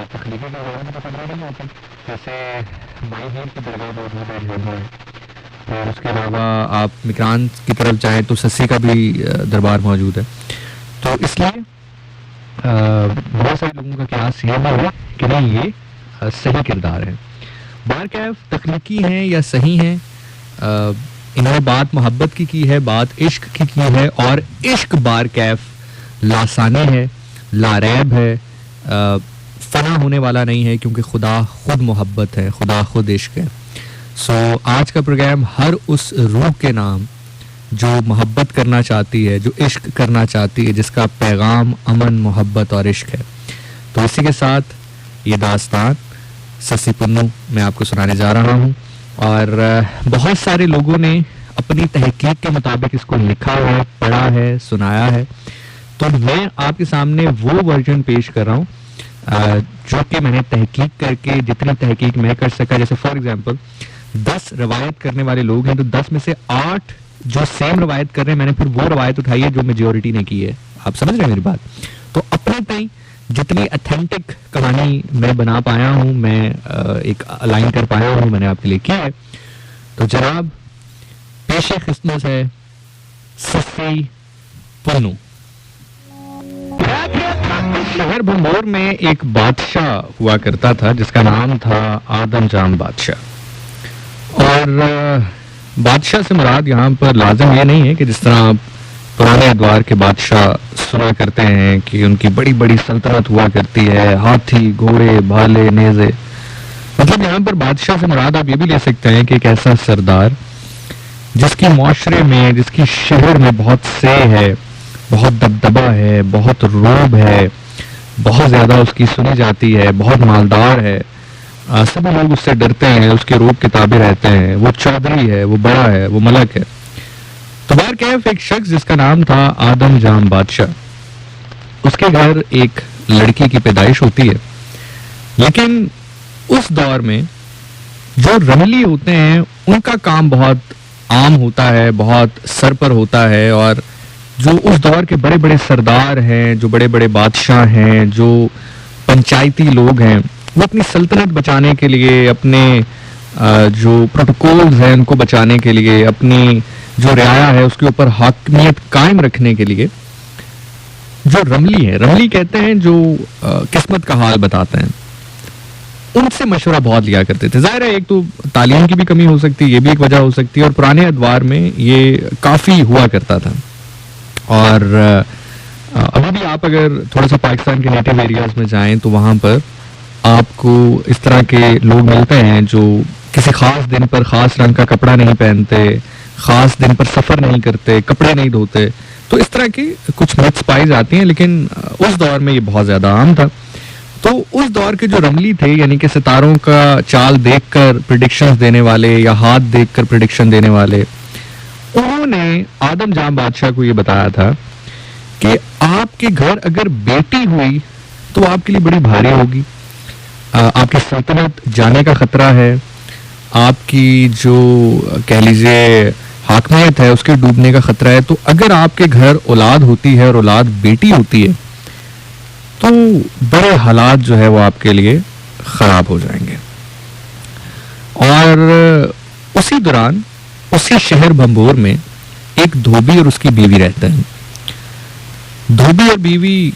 तकनीकी डिज़ाइन तो पता नहीं होती, जैसे माई हीर की दरगाह मौजूद है जम्मू में, और उसके अलावा आप मिक्रान की तरफ जाएँ तो सस्सी का भी दरबार मौजूद है। तो इसलिए बहुत सारे लोगों का क़यास ये भी है कि नहीं ये सही किरदार है। बार कैफ तकनीकी हैं या सही हैं, इन्होंने बात मोहब्बत की है, बात इश्क की है, और इश्क बार कैफ लासानी है, लारैब है, फना होने वाला नहीं है, क्योंकि खुदा खुद मोहब्बत है, खुदा खुद इश्क है। सो आज का प्रोग्राम हर उस रूह के नाम जो मोहब्बत करना चाहती है, जो इश्क करना चाहती है, जिसका पैगाम अमन, मोहब्बत और इश्क है। तो इसी के साथ ये दास्तान सस्सी पुन्नू मैं आपको सुनाने जा रहा हूँ, और बहुत सारे लोगों ने अपनी तहकीक के मुताबिक इसको लिखा है, पढ़ा है, सुनाया है। तो मैं आपके सामने वो वर्जन पेश कर रहा हूँ जो कि मैंने तहकीक करके, जितनी तहकीक मैं कर सका। जैसे फॉर एग्जांपल 10 रवायत करने वाले लोग हैं, तो 10 में से 8 जो सेम रवायत कर रहे हैं, मैंने फिर वो रवायत उठाई है जो मेजोरिटी ने की है। आप समझ रहे हैं मेरी बात? तो अपने तय जितनी अथेंटिक कहानी मैं बना पाया हूँ, मैं एक अलाइन कर पाया हूँ, मैंने आपके लिए किया है। तो जनाब पेशे खिस्मत है सस्सी पुन्नू। शहर भंबोर में एक बादशाह हुआ करता था जिसका नाम था आदम जाम बादशाह। और बादशाह से मुराद यहाँ पर लाजिम ये नहीं है कि जिस तरह आप पुराने अदवार के बादशाह सुना करते हैं कि उनकी बड़ी बड़ी सल्तनत हुआ करती है, हाथी, घोड़े, भाले, नेज़े। मतलब यहाँ पर बादशाह से मुराद आप ये भी ले सकते हैं कि एक ऐसा सरदार जिसकी माशरे में, जिसकी शहर में बहुत से है, बहुत दबदबा है, बहुत रोब है, बहुत ज्यादा उसकी सुनी जाती है, बहुत मालदार है, सभी लोग उससे डरते हैं, उसके रोब के ताबे रहते हैं, वो चौधरी है, वो बड़ा है, वो मलक है। तो बार कैफ एक शख्स जिसका नाम था आदम जाम बादशाह, उसके घर एक लड़की की पैदाइश होती है। लेकिन उस दौर में जो रमली होते हैं उनका काम बहुत आम होता है, बहुत सर पर होता है, और जो उस दौर के बड़े बड़े सरदार हैं, जो बड़े बड़े बादशाह हैं, जो पंचायती लोग हैं, वो अपनी सल्तनत बचाने के लिए, अपने जो प्रोटोकॉल्स हैं उनको बचाने के लिए, अपनी जो रियाया है उसके ऊपर हाकिमियत कायम रखने के लिए जो रमली है, रमली कहते हैं जो किस्मत का हाल बताते हैं, उनसे मशवरा बहुत लिया करते थे। जाहिर है एक तो तालीम की भी कमी हो सकती है, ये भी एक वजह हो सकती है, और पुराने अदवार में ये काफ़ी हुआ करता था। और अभी भी आप अगर थोड़ा सा पाकिस्तान के नेटिव एरियाज में जाएं तो वहाँ पर आपको इस तरह के लोग मिलते हैं जो किसी खास दिन पर खास रंग का कपड़ा नहीं पहनते, खास दिन पर सफ़र नहीं करते, कपड़े नहीं धोते। तो इस तरह की कुछ मिथ्स पाई जाती हैं, लेकिन उस दौर में ये बहुत ज़्यादा आम था। तो उस दौर के जो रमली थे, यानी कि सितारों का चाल देखकर प्रेडिक्शंस देने वाले या हाथ देखकर प्रेडिक्शन देने वाले, उन्होंने आदम जाम बादशाह को ये बताया था कि आपके घर अगर बेटी हुई तो आपके लिए बड़ी भारी होगी, आपकी सल्तनत जाने का खतरा है, आपकी जो कह लीजिए हाकमियत है उसके डूबने का खतरा है। तो अगर आपके घर औलाद होती है और औलाद बेटी होती है तो बड़े हालात जो है वो आपके लिए खराब हो जाएंगे। और उसी दौरान उसी शहर भंबोर में एक धोबी और उसकी बीवी रहते हैं। धोबी और बीवी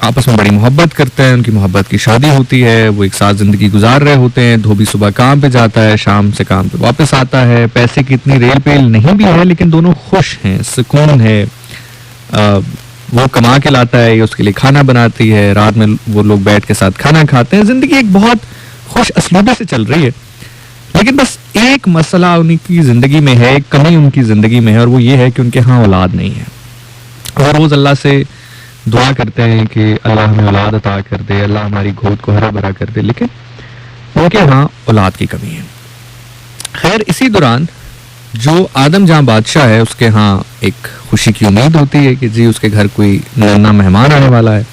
आपस में बड़ी मोहब्बत करते हैं, उनकी मोहब्बत की शादी होती है, वो एक साथ जिंदगी गुजार रहे होते हैं। धोबी सुबह काम पे जाता है, शाम से काम पे वापस आता है। पैसे की इतनी रेल पेल नहीं भी है, लेकिन दोनों खुश हैं, सुकून है। वो कमा के लाता है, ये उसके लिए खाना बनाती है, रात में वो लोग बैठ के साथ खाना खाते हैं। जिंदगी एक बहुत खुश असलूबे से चल रही है। लेकिन बस एक मसला उनकी जिंदगी में है, एक कमी उनकी जिंदगी में है, और वो ये है कि उनके यहाँ औलाद नहीं है। और रोज अल्लाह से दुआ करते हैं कि अल्लाह हमें औलाद अता कर दे, अल्लाह हमारी गोद को हरा भरा कर दे, लेकिन उनके यहाँ औलाद की कमी है। खैर इसी दौरान जो आदम जहाँ बादशाह है उसके यहाँ एक खुशी की उम्मीद होती है कि जी उसके घर कोई नन्हा मेहमान आने वाला है।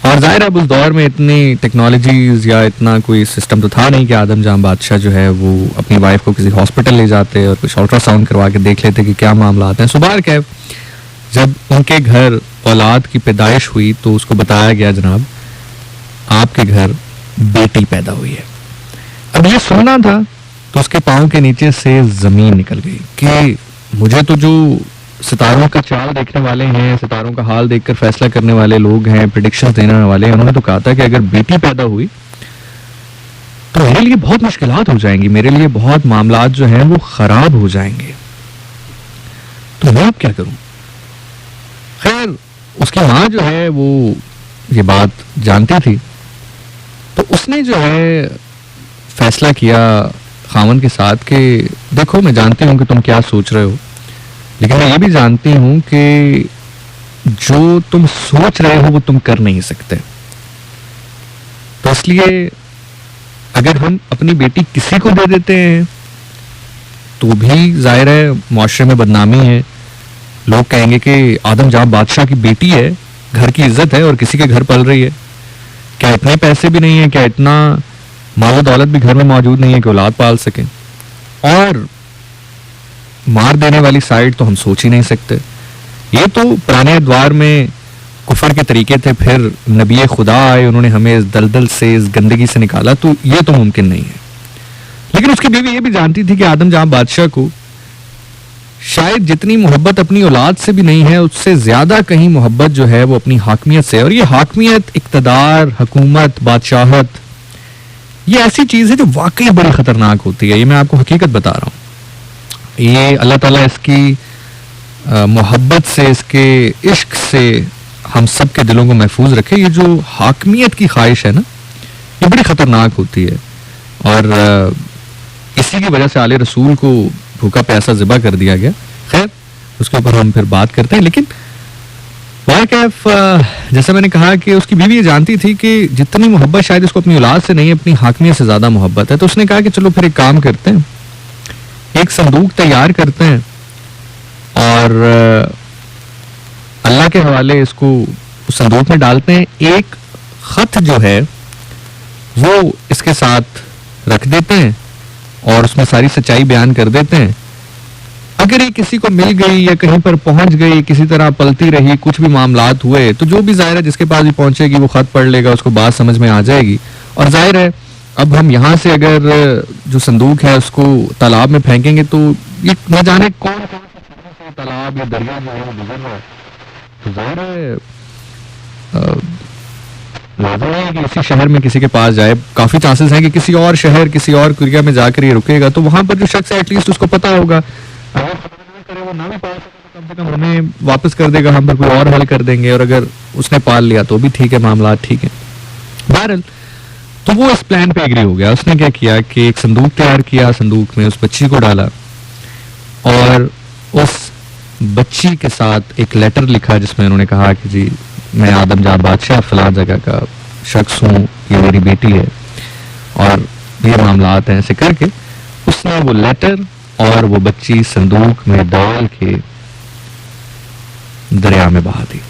और जाहिर है उस दौर में इतनी टेक्नोलॉजीज या इतना कोई सिस्टम तो था नहीं कि आदम जाम बादशाह जो है वो अपनी वाइफ को किसी हॉस्पिटल ले जाते और कुछ अल्ट्रासाउंड करवा के देख लेते कि क्या मामला आते हैं। सुबह कैफ जब उनके घर औलाद की पैदाइश हुई तो उसको बताया गया जनाब आपके घर बेटी पैदा हुई है। अब ये सुनना था तो उसके पांव के नीचे से जमीन निकल गई कि मुझे तो जो सितारों का चाल देखने वाले हैं, सितारों का हाल देखकर फैसला करने वाले लोग हैं, प्रेडिक्शंस देने वाले हैं, उन्होंने तो कहा था कि अगर बेटी पैदा हुई तो मेरे लिए बहुत मुश्किलात हो जाएंगी, मेरे लिए बहुत मामलात जो हैं वो खराब हो जाएंगे, तो मैं अब क्या करूं। खैर उसकी माँ जो है वो ये बात जानती थी, तो उसने जो है फैसला किया खामन के साथ कि देखो मैं जानती हूं कि तुम क्या सोच रहे हो, लेकिन मैं ये भी जानती हूं कि जो तुम सोच रहे हो वो तुम कर नहीं सकते, तो इसलिए अगर हम अपनी बेटी किसी को दे देते हैं तो भी जाहिर है मुआशरे में बदनामी है, लोग कहेंगे कि आदम जाम बादशाह की बेटी है, घर की इज्जत है और किसी के घर पल रही है, क्या इतने पैसे भी नहीं है, क्या इतना माल दौलत भी घर में मौजूद नहीं है कि औलाद पाल सकें। और मार देने वाली साइड तो हम सोच ही नहीं सकते। ये तो पुराने द्वार में कुफर के तरीके थे, फिर नबी खुदा आए, उन्होंने हमें इस दलदल से, इस गंदगी से निकाला, तो ये तो मुमकिन नहीं है। लेकिन उसकी बीवी ये भी जानती थी कि आदम जाम बादशाह को शायद जितनी मोहब्बत अपनी औलाद से भी नहीं है, उससे ज्यादा कहीं मोहब्बत जो है वो अपनी हाकमियत से। और ये हाकमियत, इक्तदार, हुकूमत, बादशाहत, ये ऐसी चीज है जो वाकई बड़ी खतरनाक होती है। ये मैं आपको हकीकत बता रहा हूं। ये अल्लाह ताला इसकी मोहब्बत से, इसके इश्क से हम सब के दिलों को महफूज रखे। ये जो हाकमियत की ख्वाहिश है ना, ये बड़ी खतरनाक होती है, और इसी की वजह से आले रसूल को भूखा प्यासा ज़िबा कर दिया गया। खैर उसके ऊपर हम फिर बात करते हैं। लेकिन वाकैफ जैसा मैंने कहा कि उसकी बीवी ये जानती थी कि जितनी मोहब्बत शायद इसको अपनी औलाद से नहीं, अपनी हाकमियत से ज्यादा मोहब्बत है, तो उसने कहा कि चलो फिर एक काम करते हैं, एक संदूक तैयार करते हैं और अल्लाह के हवाले इसको उस संदूक में डालते हैं, एक खत जो है वो इसके साथ रख देते हैं और उसमें सारी सच्चाई बयान कर देते हैं। अगर ये किसी को मिल गई या कहीं पर पहुंच गई, किसी तरह पलती रही, कुछ भी मामलात हुए, तो जो भी जाहिर है जिसके पास भी पहुंचेगी वो खत पढ़ लेगा, उसको बात समझ में आ जाएगी। और जाहिर है अब हम यहाँ से अगर जो संदूक है उसको तालाब में फेंकेंगे तो ये न जाने कौन से तालाब या दरिया जो है वो गुजर रहा है, तो जाहिर है लाज़िम है कि इसी शहर में किसी के पास जाए। काफी चांसेस हैं कि किसी और शहर, किसी और कुरिया में जाकर ये रुकेगा, तो वहां पर जो शख्स है एटलीस्ट उसको पता होगा, अगर करे वो ना भी पाल सके तो कम से कम हमें वापस कर देगा, हम पर कोई और हल कर देंगे, और अगर उसने पाल लिया तो भी ठीक है, मामला ठीक है। बहरहाल तो वो इस प्लान पे एग्री हो गया। उसने क्या किया कि एक संदूक तैयार किया, संदूक में उस बच्ची को डाला और उस बच्ची के साथ एक लेटर लिखा जिसमें उन्होंने कहा कि जी मैं आदम जाम बादशाह फलां जगह का शख्स हूँ, ये मेरी बेटी है और ये मामलात हैं। ऐसे करके उसने वो लेटर और वो बच्ची संदूक में डाल के दरिया में बहा दी।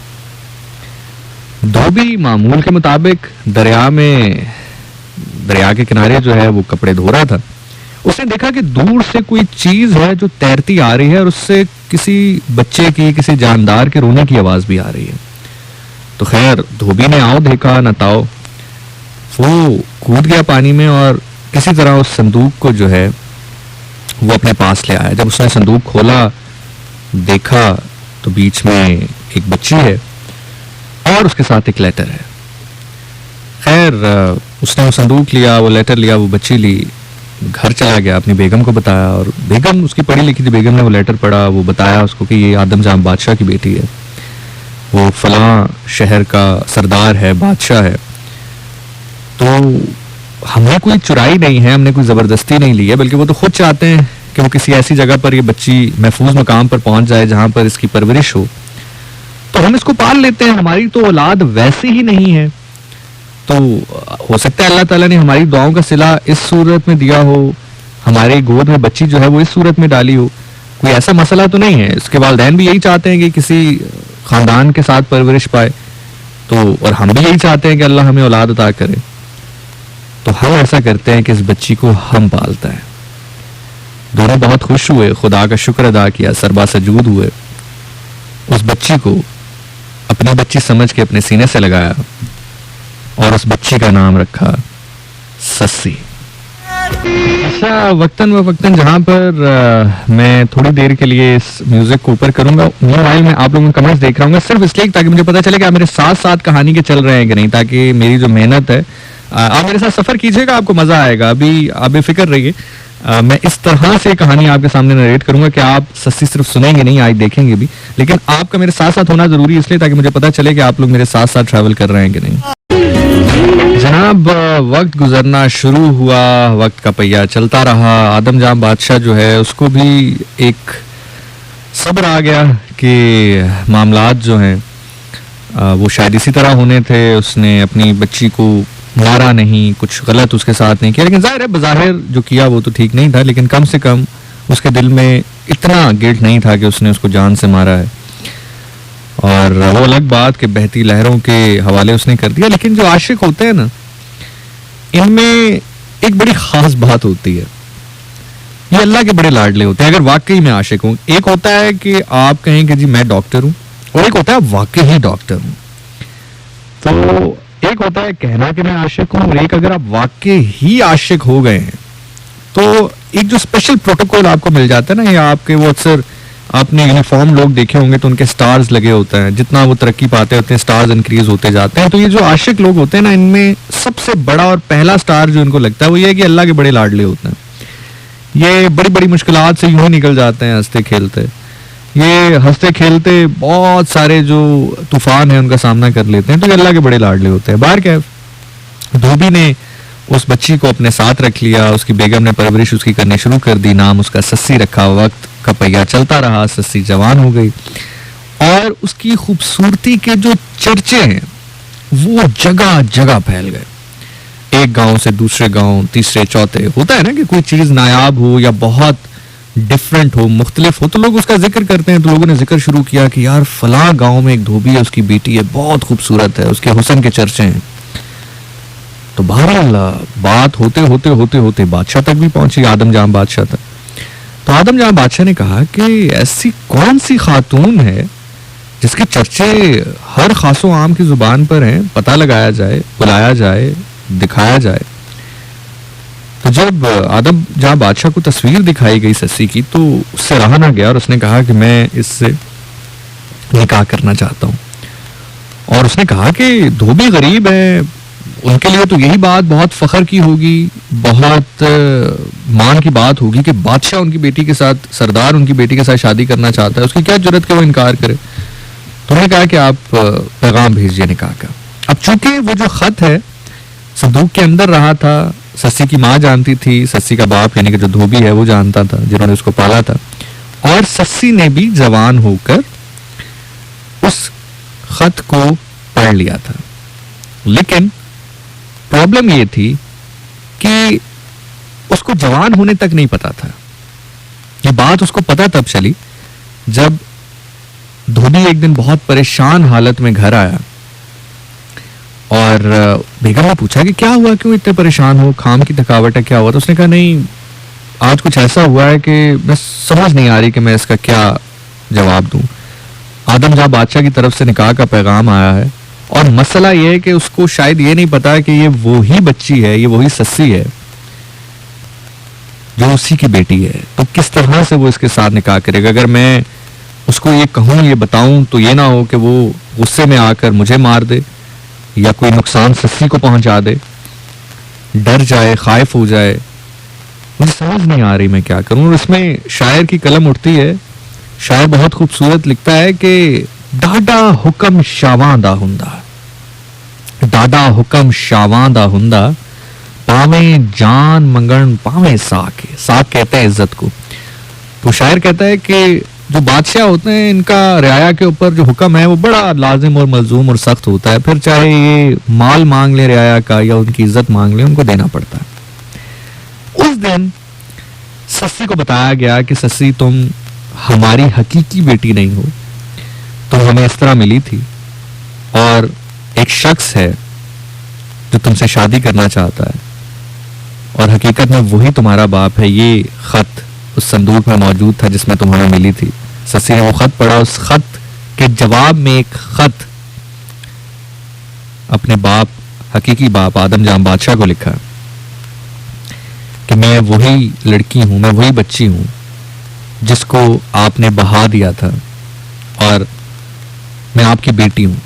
धोबी मामूल के मुताबिक दरिया के किनारे जो है वो कपड़े धो रहा था। उसने देखा कि दूर से कोई चीज है जो तैरती आ रही है और उससे किसी बच्चे की, किसी जानदार के रोने की आवाज भी आ रही है। तो खैर धोबी ने आओ देखा न ताओ, वो कूद गया पानी में और किसी तरह उस संदूक को जो है वो अपने पास ले आया। जब उसने संदूक खोला, देखा तो बीच में एक बच्ची है और उसके साथ एक लेटर है। खैर उसने वो संदूक लिया, वो लेटर लिया, वो बच्ची ली, घर चला गया, अपनी बेगम को बताया, और बेगम उसकी पढ़ी लिखी थी, बेगम ने वो लेटर पढ़ा, वो बताया उसको कि ये आदम जाम बादशाह की बेटी है, वो फलां शहर का सरदार है, बादशाह है, तो हमने कोई चुराई नहीं है, हमने कोई जबरदस्ती नहीं ली है, बल्कि वो तो खुद चाहते हैं कि वो किसी ऐसी जगह पर ये बच्ची महफूज मकाम पर पहुंच जाए जहां पर इसकी परवरिश हो, तो हम इसको पाल लेते हैं। हमारी तो औलाद वैसे ही नहीं है, तो हो सकता है अल्लाह ताला ने हमारी दुआओं का सिला इस सूरत में दिया हो, हमारे गोद में बच्ची जो है वो इस सूरत में डाली हो, कोई ऐसा मसला तो नहीं है। इसके वालिदैन भी यही चाहते हैं कि किसी खानदान के साथ परवरिश पाए, तो और हम भी यही चाहते हैं कि अल्लाह हमें औलाद अता करे, तो हम ऐसा करते हैं कि इस बच्ची को हम पालता है। दोनों बहुत खुश हुए, खुदा का शुक्र अदा किया, सरबा सजूद हुए, उस बच्ची को अपनी बच्ची समझ के अपने सीने से लगाया और उस बच्ची का नाम रखा सस्सी। अच्छा, वक्तन व वक्तन जहाँ पर मैं थोड़ी देर के लिए इस म्यूजिक को ऊपर करूंगा, मोबाइल में आप लोगों के कमेंट्स देख रहा हूँ सिर्फ इसलिए ताकि मुझे पता चले कि आप मेरे साथ साथ कहानी के चल रहे हैं कि नहीं, ताकि मेरी जो मेहनत है, आप मेरे साथ सफर कीजिएगा, आपको मजा आएगा। अभी आप बेफिक्र रहिए, मैं इस तरह से कहानी आपके सामने नरेट करूंगा कि आप सस्सी सिर्फ सुनेंगे नहीं, आज देखेंगे भी, लेकिन आपका मेरे साथ साथ होना जरूरी है इसलिए ताकि मुझे पता चले कि आप लोग मेरे साथ साथ ट्रैवल कर रहे हैं कि नहीं। जनाब, वक्त गुजरना शुरू हुआ, वक्त का पहिया चलता रहा। आदम जाम बादशाह जो है उसको भी एक सब्र आ गया कि मामलात जो हैं वो शायद इसी तरह होने थे। उसने अपनी बच्ची को मारा नहीं, कुछ गलत उसके साथ नहीं किया, लेकिन जाहिर है बज़ाहिर जो किया वो तो ठीक नहीं था, लेकिन कम से कम उसके दिल में इतना गिल्ट नहीं था कि उसने उसको जान से मारा है। और वो अलग बात कि बहती लहरों के हवाले उसने कर दिया। लेकिन जो आशिक होते हैं ना, इनमें एक बड़ी खास बात होती है, ये अल्लाह के बड़े लाडले होते हैं अगर वाकई में आशिक हूं। एक होता है कि आप कहें कि जी मैं डॉक्टर हूं, और एक होता है वाकई ही डॉक्टर हूं। तो एक होता है कहना कि मैं आशिक हूं, और एक अगर आप वाकई ही आशिक हो गए हैं तो एक जो स्पेशल प्रोटोकॉल आपको मिल जाता है ना, या आपके वो अक्सर आपने यूनिफॉर्म लोग देखे होंगे तो उनके स्टार्स लगे होते हैं, जितना वो तरक्की पाते होते हैं स्टार्स इंक्रीज होते जाते हैं। तो ये जो आशिक लोग होते हैं ना, इनमें सबसे बड़ा और पहला स्टार जो इनको लगता है वो ये है कि अल्लाह के बड़े लाडले होते हैं। ये बड़ी बड़ी मुश्किलात से यूं ही निकल जाते हैं हंसते खेलते। ये हंसते खेलते बहुत सारे जो तूफान है उनका सामना कर लेते हैं, तो ये अल्लाह के बड़े लाडले होते हैं। बाहर क्या, धोबी ने उस बच्ची को अपने साथ रख लिया, उसकी बेगम ने परवरिश उसकी करनी शुरू कर दी, नाम उसका सस्सी रखा। वक्त का पहिया चलता रहा, सस्सी जवान हो गई और उसकी खूबसूरती के जो चर्चे हैं वो जगह जगह फैल गए। एक गांव से दूसरे गांव, तीसरे चौथे। होता है ना कि कोई चीज नायाब हो या बहुत डिफरेंट हो, मुख्तलिफ हो, तो लोग उसका जिक्र करते हैं। तो लोगों ने जिक्र शुरू किया कि यार फला गांव में एक धोबी है, उसकी बेटी है, बहुत खूबसूरत है, उसके हुस्न के चर्चे हैं। तो बहरहाल बात होते होते होते होते बादशाह तक भी पहुंची, आदम जाम बादशाह तक। तो आदम जाम बादशाह ने कहा कि ऐसी कौन सी खातून है जिसके चर्चे हर खासो आम की जुबान पर हैं, पता लगाया जाए, बुलाया जाए, दिखाया जाए। तो जब आदम जाम बादशाह को तस्वीर दिखाई गई सस्सी की तो उससे रहा ना गया और उसने कहा कि मैं इससे निकाह करना चाहता हूं। और उसने कहा कि धोबी गरीब है, उनके लिए तो यही बात बहुत फख्र की होगी, बहुत मान की बात होगी कि बादशाह उनकी बेटी के साथ, सरदार उनकी बेटी के साथ शादी करना चाहता है, उसकी क्या जरूरत कि वो इनकार करे। तो उन्होंने कहा कि आप पैगाम भेजिए निकाह का। अब चूंकि वो जो खत है संदूक के अंदर रहा था, सस्सी की माँ जानती थी, सस्सी का बाप यानी कि जो धोबी है वो जानता था, जिन्होंने उसको पाला था, और सस्सी ने भी जवान होकर उस खत को पढ़ लिया था। लेकिन प्रॉब्लम ये थी कि उसको जवान होने तक नहीं पता था। ये बात उसको पता तब चली जब धोबी एक दिन बहुत परेशान हालत में घर आया और बेगम ने पूछा कि क्या हुआ, क्यों इतने परेशान हो, खाम की थकावट है, क्या हुआ? तो उसने कहा नहीं, आज कुछ ऐसा हुआ है कि मैं समझ नहीं आ रही कि मैं इसका क्या जवाब दूं। आदम जाम बादशाह की तरफ से निकाह का पैगाम आया है और मसला यह है कि उसको शायद ये नहीं पता कि ये वो ही बच्ची है, ये वही सस्सी है जो उसी की बेटी है। तो किस तरह से वो इसके साथ निकाह करेगा? अगर मैं उसको ये कहूं, ये बताऊं, तो ये ना हो कि वो गुस्से में आकर मुझे मार दे या कोई नुकसान सस्सी को पहुंचा दे, डर जाए, खाइफ हो जाए। मुझे समझ नहीं आ रही मैं क्या करूं। और इसमें शायर की कलम उठती है। शायर बहुत खूबसूरत लिखता है कि डाडा हुक्म शावांदा हुंदा, डाडा हुक्म शावांदा हुंदा, पावे जान मंगन पावे साके। साक कहते हैं इज्जत को। तो शायर कहता है कि जो बादशाह होते हैं इनका रियाया के ऊपर जो हुक्म है वो बड़ा लाजिम और मलजूम और सख्त होता है। फिर चाहे ये माल मांग ले रियाया का या उनकी इज्जत मांग ले, उनको देना पड़ता है। उस दिन सस्सी को बताया गया कि सस्सी तुम हमारी हकीकी बेटी नहीं हो, तुम हमें इस तरह मिली थी और एक शख्स है जो तुमसे शादी करना चाहता है और हकीकत में वही तुम्हारा बाप है। ये खत उस संदूक में मौजूद था जिसमें तुम हमें मिली थी। सस्सी ने वो खत पढ़ा। उस खत के जवाब में एक खत अपने बाप हकीकी बाप आदम जाम बादशाह को लिखा कि मैं वही लड़की हूं, मैं वही बच्ची हूं जिसको आपने बहा दिया था और मैं आपकी बेटी हूं।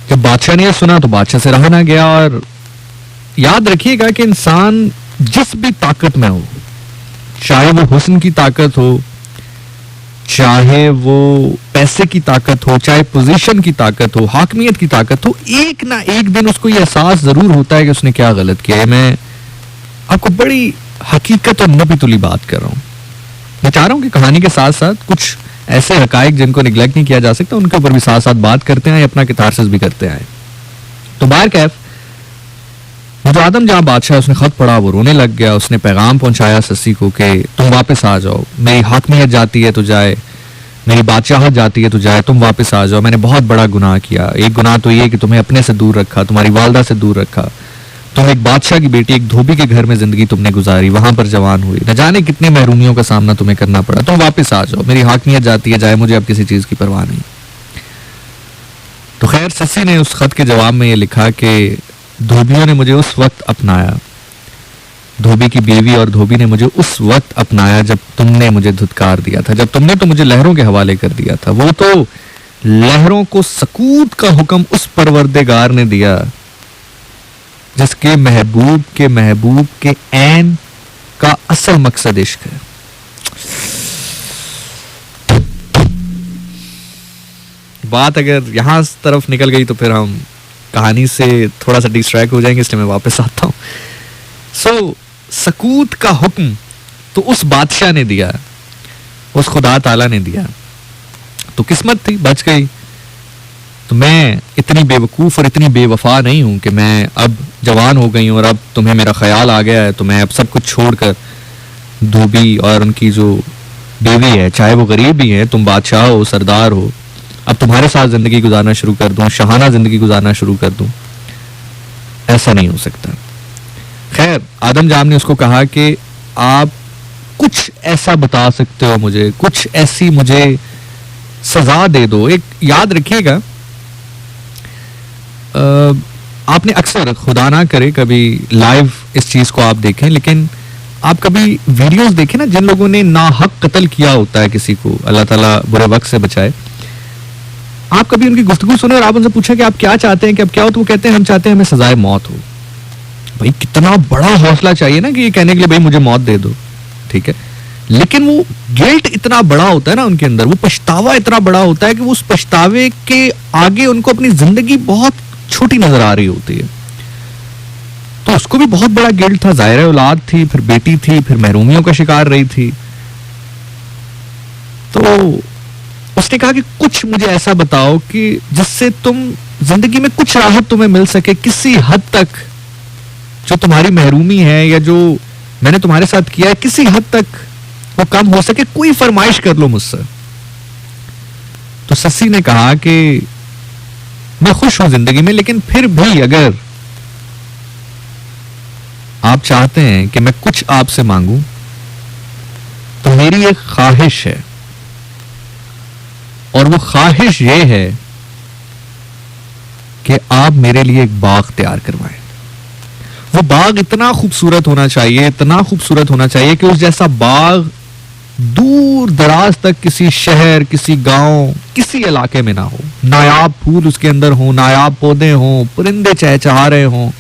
जब बादशाह ने यह सुना तो बादशाह से रहा ना गया। और याद रखिएगा कि इंसान जिस भी ताकत में हो, चाहे वो हुस्न की ताकत हो, चाहे वो पैसे की ताकत हो, चाहे पोजीशन की ताकत हो, हाकमियत की ताकत हो, एक ना एक दिन उसको ये एहसास जरूर होता है कि उसने क्या गलत किया है। मैं आपको बड़ी हकीकत और नबी तुली बात कर रहा हूं। मैं चाह रहा हूं कि कहानी के साथ साथ कुछ ऐसे हकायक जिनको निगलेक्ट नहीं किया जा सकता उनके ऊपर भी साथ साथ बात करते हैं, अपना कितारसिस भी करते हैं। तो बाहर कैफ वो जो आदम जहां बादशाह, उसने खत पढ़ा, वो रोने लग गया। उसने पैगाम पहुंचाया सस्सी को कि तुम वापस आ जाओ, मेरी हाकमियत जाती है तो जाए, मेरी बादशाहत जाती है तो जाए, तुम वापस आ जाओ। मैंने बहुत बड़ा गुनाह किया। एक गुनाह तो ये कि तुम्हें अपने से दूर रखा, तुम्हारी वालदा से दूर रखा। तुम एक बादशाह की बेटी, एक धोबी के घर में जिंदगी तुमने गुजारी, वहां पर जवान हुई, न जाने कितनी महरूमियों का सामना तुम्हें करना पड़ा। तुम वापस आ जाओ, मेरी हाकमियत जाती है जाए, मुझे अब किसी चीज की परवाह नहीं। तो खैर सस्सी ने उस खत के जवाब में ये लिखा कि धोबियों ने मुझे उस वक्त अपनाया, धोबी की बीवी और धोबी ने मुझे उस वक्त अपनाया जब तुमने मुझे धुतकार दिया था, जब तुमने तो मुझे लहरों के हवाले कर दिया था। वो तो लहरों को सकूत का हुक्म उस परवरदिगार ने दिया जिसके महबूब के ऐन का असल मकसद इश्क है। बात अगर यहां तरफ निकल गई तो फिर हम कहानी से थोड़ा सा डिस्ट्रैक्ट हो जाएंगे, इसलिए मैं वापस आता हूं। सकूत का हुक्म तो उस बादशाह ने दिया, उस खुदा ताला ने दिया, तो किस्मत थी, बच गई। तो मैं इतनी बेवकूफ और इतनी बेवफा नहीं हूं कि मैं अब जवान हो गई हूं और अब तुम्हें मेरा ख्याल आ गया है तो मैं अब सब कुछ छोड़कर धोबी और उनकी जो बीवी है, चाहे वो गरीब भी है, तुम बादशाह हो, सरदार हो, अब तुम्हारे साथ जिंदगी गुजारना शुरू कर दूं, शहाना जिंदगी गुजारना शुरू कर दूं। ऐसा नहीं हो सकता। खैर आदम जाम ने उसको कहा कि आप कुछ ऐसा बता सकते हो मुझे, कुछ ऐसी मुझे सजा दे दो। एक याद रखिएगा, आपने अक्सर, खुदा ना करे कभी लाइव इस चीज को आप देखें, लेकिन आप कभी वीडियोस देखें ना जिन लोगों ने नाहक कत्ल किया होता है किसी को, अल्लाह ताला बुरे वक्त से बचाए। आप कभी उनकी गुफ्तगू सुने और आप उनसे पूछे कि आप क्या चाहते हैं, कि अब क्या हो, तो वो कहते हैं हम चाहते हैं हमें सजाए मौत हो। भाई कितना बड़ा हौसला चाहिए ना कि ये कहने के लिए भाई मुझे मौत दे दो, ठीक है। लेकिन वो गिल्ट इतना बड़ा होता है ना उनके अंदर, वो पछतावा इतना बड़ा होता है कि वो उस पछतावे के आगे उनको अपनी जिंदगी बहुत छोटी नजर आ रही होती है। तो उसको भी बहुत बड़ा गिल्ट था, जाहिर औलाद थी, फिर बेटी थी, फिर महरूमियों का शिकार रही थी। तो उसने कहा कि कुछ मुझे ऐसा बताओ कि जिससे तुम जिंदगी में कुछ राहत तुम्हें मिल सके, किसी हद तक जो तुम्हारी महरूमी है या जो मैंने तुम्हारे साथ किया है किसी हद तक वो कम हो सके, कोई फरमाइश कर लो मुझसे। तो सस्सी ने कहा कि मैं खुश हूं जिंदगी में, लेकिन फिर भी अगर आप चाहते हैं कि मैं कुछ आपसे मांगूं तो मेरी एक ख्वाहिश है, और वो ख्वाहिश ये है कि आप मेरे लिए एक बाग तैयार करवाएं। वो बाग इतना खूबसूरत होना चाहिए, इतना खूबसूरत होना चाहिए कि उस जैसा बाग दूर दराज तक किसी शहर, किसी गांव, किसी इलाके में ना हो। नायाब फूल उसके अंदर हो, नायाब पौधे हो, परिंदे चहचहा रहे हो,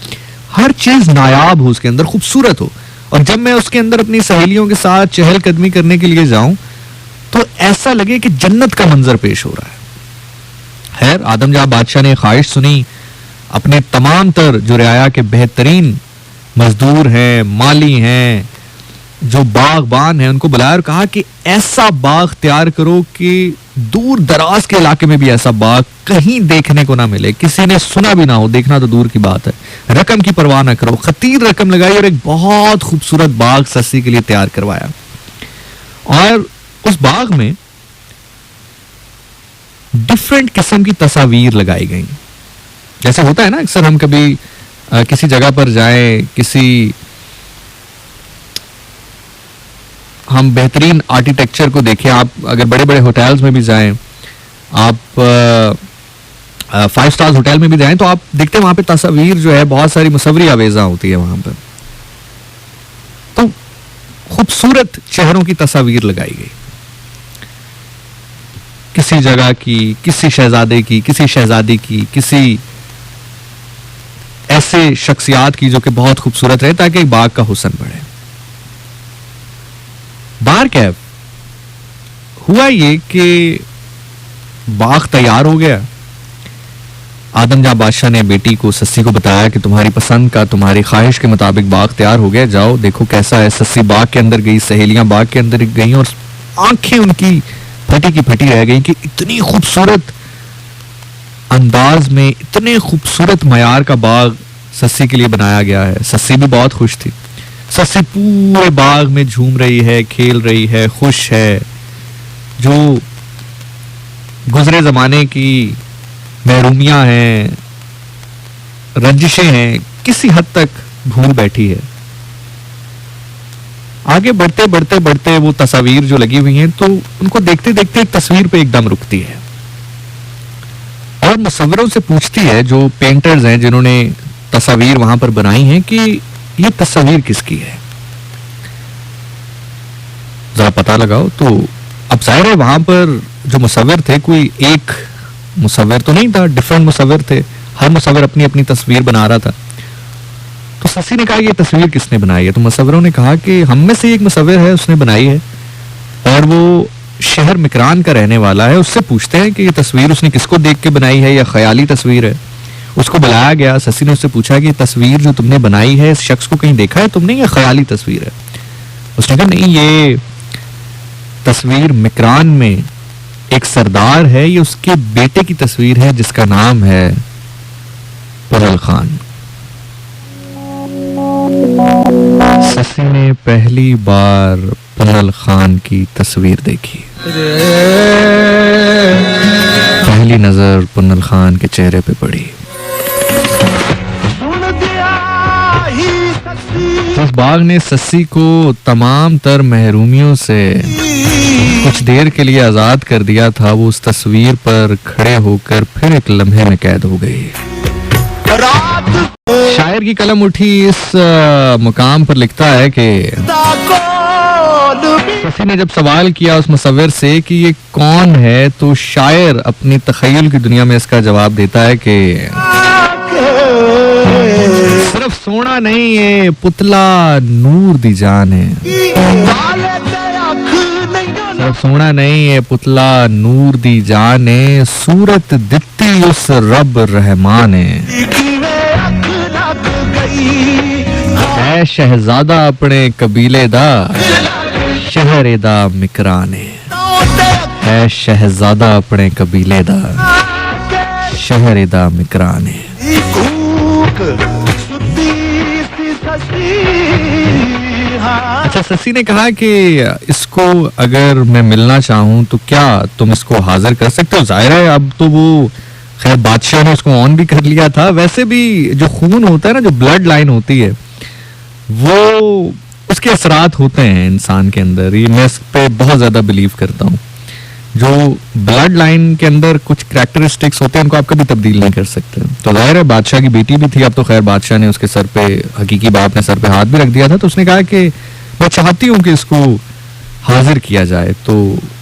हर चीज नायाब हो उसके अंदर, खूबसूरत हो। और जब मैं उसके अंदर अपनी सहेलियों के साथ चहलकदमी करने के लिए जाऊं तो ऐसा लगे कि जन्नत का मंजर पेश हो रहा है। खैर आदम जहां बादशाह ने ख्वाहिश सुनी, अपने तमाम तर जो रियाया के बेहतरीन मजदूर हैं, माली हैं, जो बागबान हैं, उनको बुलाया और कहा कि ऐसा बाग तैयार करो कि दूर दराज के इलाके में भी ऐसा बाग कहीं देखने को ना मिले, किसी ने सुना भी ना हो, देखना तो दूर की बात है। रकम की परवाह ना करो, खतीर रकम लगाई और एक बहुत खूबसूरत बाग सस्सी के लिए तैयार करवाया। और उस बाग में डिफरेंट किस्म की तस्वीर लगाई गई। जैसे होता है ना अक्सर हम कभी किसी जगह पर जाएं, किसी हम बेहतरीन आर्किटेक्चर को देखें, आप अगर बड़े बड़े होटल्स में भी जाएं, आप 5 स्टार्स होटल में भी जाएं तो आप देखते हैं वहां पे तस्वीर जो है, बहुत सारी मुसव्वरी आवेजा होती है वहां पर, तो खूबसूरत चेहरों की तस्वीर लगाई गई, किसी जगह की, किसी शहजादे की, किसी शहजादी की, किसी ऐसे शख्सियात की जो कि बहुत खूबसूरत रहे ताकि एक बाग का हुस्न बढ़े। बाहर क्या हुआ ये कि बाग तैयार हो गया। आदम जान बादशाह ने बेटी को, सस्सी को बताया कि तुम्हारी पसंद का, तुम्हारी ख्वाहिश के मुताबिक बाग तैयार हो गया, जाओ देखो कैसा है। सस्सी बाग के अंदर गई, सहेलियां बाग के अंदर गई और आंखें उनकी फटी की फटी रह गई कि इतनी खूबसूरत अंदाज में, इतने खूबसूरत मयार का बाग सस्सी के लिए बनाया गया है। सस्सी भी बहुत खुश थी। सस्सी पूरे बाग में झूम रही है, खेल रही है, खुश है। जो गुजरे जमाने की महरूमियां हैं, रंजिशें हैं, किसी हद तक भूल बैठी है। आगे बढ़ते बढ़ते बढ़ते वो तस्वीर जो लगी हुई हैं, तो उनको देखते देखते एक तस्वीर पे एकदम रुकती है और मुसव्विरों से पूछती है, जो पेंटर्स हैं जिन्होंने तस्वीर वहां पर बनाई है, कि ये तस्वीर किसकी है, जरा पता लगाओ। तो अब जाहिर है वहां पर जो मुसव्विर थे, कोई एक मुसव्विर तो नहीं था, डिफरेंट मुसव्विर थे, हर मुसव्विर अपनी अपनी तस्वीर बना रहा था। तो सस्सी ने कहा ये तस्वीर किसने बनाई है? तो मुसव्विरों ने कहा कि हम में से एक मुसव्विर है, उसने बनाई है और वो शहर मिकरान का रहने वाला है। उससे पूछते हैं कि ये तस्वीर उसने किसको देख के बनाई है या ख्याली तस्वीर है। उसको बुलाया गया। सस्सी ने उससे पूछा कि तस्वीर जो तुमने बनाई है, इस शख्स को कहीं देखा है तुमने या ख्याली तस्वीर है? उसने कहा नहीं, ये तस्वीर मिकरान में एक सरदार है, ये उसके बेटे की तस्वीर है जिसका नाम है पुनल खान। सस्सी ने पहली बार पुनल खान की तस्वीर देखी। पहली नजर पुनल खान के चेहरे पे पड़ी। इस बाग ने सस्सी को तमाम तर महरूमियों से कुछ देर के लिए आजाद कर दिया था। वो उस तस्वीर पर खड़े होकर फिर एक लम्हे में कैद हो गई। शायर की कलम उठी इस मुकाम पर लिखता है कि सस्सी ने जब सवाल किया उस मुसव्विर से कि ये कौन है, तो शायर अपनी तखय्युल की दुनिया में इसका जवाब देता है कि सिर्फ सोना नहीं है, पुतला नूर दी जान है। सिर्फ सोना नहीं है, पुतला नूर दी जान है, सूरत दित्ती उस रब रहमान है शहजादा अपने कबीले दा, शहरे दा मिकराने है शहजादा अपने कबीले दा, शहरे दा मिकराने। अच्छा, सस्सी ने कहा कि इसको अगर मैं मिलना चाहूं तो क्या तुम इसको हाजिर कर सकते हो? जाहिर है अब तो वो खैर बादशाह ने उसको ऑन भी कर लिया था। वैसे भी जो खून होता है ना, जो ब्लड लाइन होती है, वो उसके असरात होते हैं इंसान के अंदर। ये मैं इस पे बहुत ज्यादा बिलीव करता हूँ। जो ब्लड लाइन के अंदर कुछ कैरेक्टरिस्टिक्स होते हैं, उनको आप कभी तब्दील नहीं कर सकते। तो जाहिर है बादशाह की बेटी भी थी। अब तो खैर बादशाह ने उसके सर पे, हकीकी बाप ने सर पे हाथ भी रख दिया था। तो उसने कहा कि मैं चाहती हूँ कि इसको हाजिर किया जाए। तो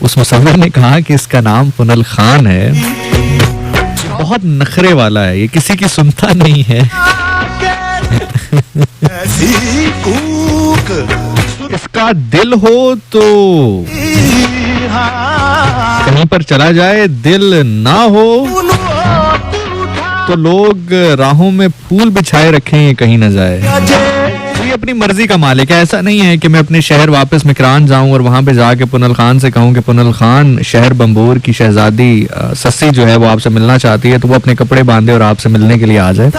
उस मुसव्विर ने कहा कि इसका नाम पुनल खान है, बहुत नखरे वाला है, ये किसी की सुनता नहीं है। इसका दिल हो तो कहीं पर चला जाए, दिल ना हो तो लोग राहों में फूल बिछाए रखें, कहीं ना जाए। ये अपनी मर्जी का मालिक है। ऐसा नहीं है कि मैं अपने शहर वापस मिकरान जाऊं और वहां पे जाके पुनल खान से कहूं कि पुनल खान, शहर बंबोर की शहजादी सस्सी जो है वो आपसे मिलना चाहती है, तो वो अपने कपड़े बांधे और आपसे मिलने के लिए आ जाए।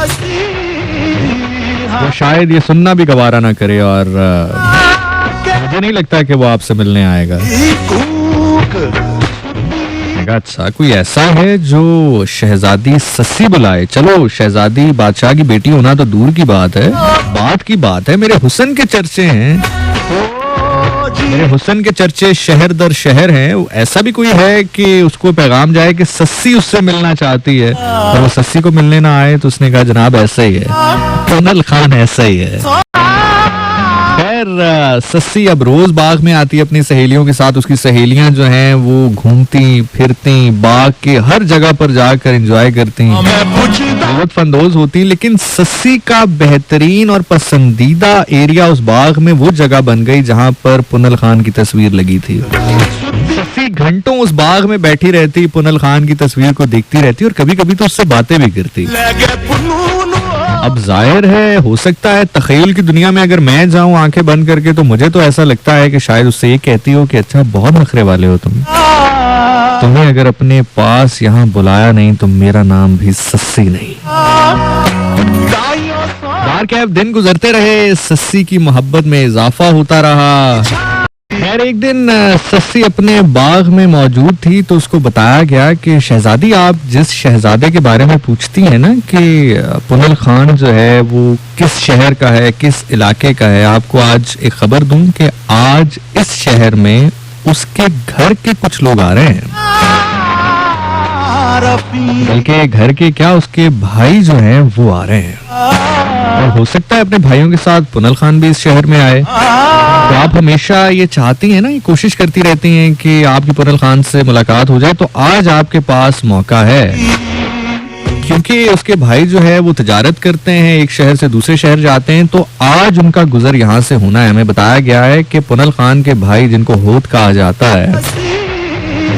वो शायद ये सुनना भी गवारा ना करे और मुझे नहीं लगता कि वो आपसे मिलने आएगा। अच्छा, कोई ऐसा है जो शहजादी सस्सी बुलाए? चलो, शहजादी बादशाह की बेटी होना तो दूर की बात है, बात की बात है, मेरे हुस्न के चर्चे हैं। मेरे हुस्न के चर्चे शहर दर शहर हैं। ऐसा भी कोई है कि उसको पैगाम जाए कि सस्सी उससे मिलना चाहती है और वो सस्सी को मिलने ना आए, तो उसने कहा जनाब ऐसा ही है, कुनल खान ऐसा ही है। खैर सस्सी अब रोज बाग में आती है अपनी सहेलियों के साथ। उसकी सहेलियां जो हैं वो घूमती फिरती, बाग के हर जगह पर जाकर एंजॉय करती, बहुत फंदोज होती। लेकिन सस्सी का बेहतरीन और पसंदीदा एरिया उस बाग में वो जगह बन गई जहां पर पुनल खान की तस्वीर लगी थी। सस्सी घंटों उस बाग में बैठी रहती, पुनल खान की तस्वीर को देखती रहती और कभी कभी तो उससे बातें भी करती। अब जाहिर है, हो सकता है तखय्युल की दुनिया में अगर मैं जाऊं आंखें बंद करके, तो मुझे तो ऐसा लगता है कि शायद उससे ये कहती हो कि अच्छा बहुत नखरे वाले हो तुम्हें अगर अपने पास यहाँ बुलाया नहीं तो मेरा नाम भी सस्सी नहीं। बार के अब दिन गुजरते रहे, सस्सी की मोहब्बत में इजाफा होता रहा। खैर एक दिन सस्सी अपने बाग में मौजूद थी तो उसको बताया गया कि शहजादी, आप जिस शहजादे के बारे में पूछती हैं ना कि पुनल खान जो है वो किस शहर का है, किस इलाके का है, आपको आज एक खबर दूं कि आज इस शहर में उसके घर के कुछ लोग आ रहे हैं। बल्कि घर के क्या, उसके भाई जो हैं वो आ रहे हैं। और हो सकता है अपने भाइयों के साथ पुनल खान भी इस शहर में आए। तो आप हमेशा ये चाहती हैं ना, ये कोशिश करती रहती हैं कि आपकी पुनल खान से मुलाकात हो जाए, तो आज आपके पास मौका है। क्योंकि उसके भाई जो है वो तिजारत करते हैं, एक शहर से दूसरे शहर जाते हैं, तो आज उनका गुजर यहाँ से होना है। हमें बताया गया है कि पुनल खान के भाई, जिनको होत कहा जाता है,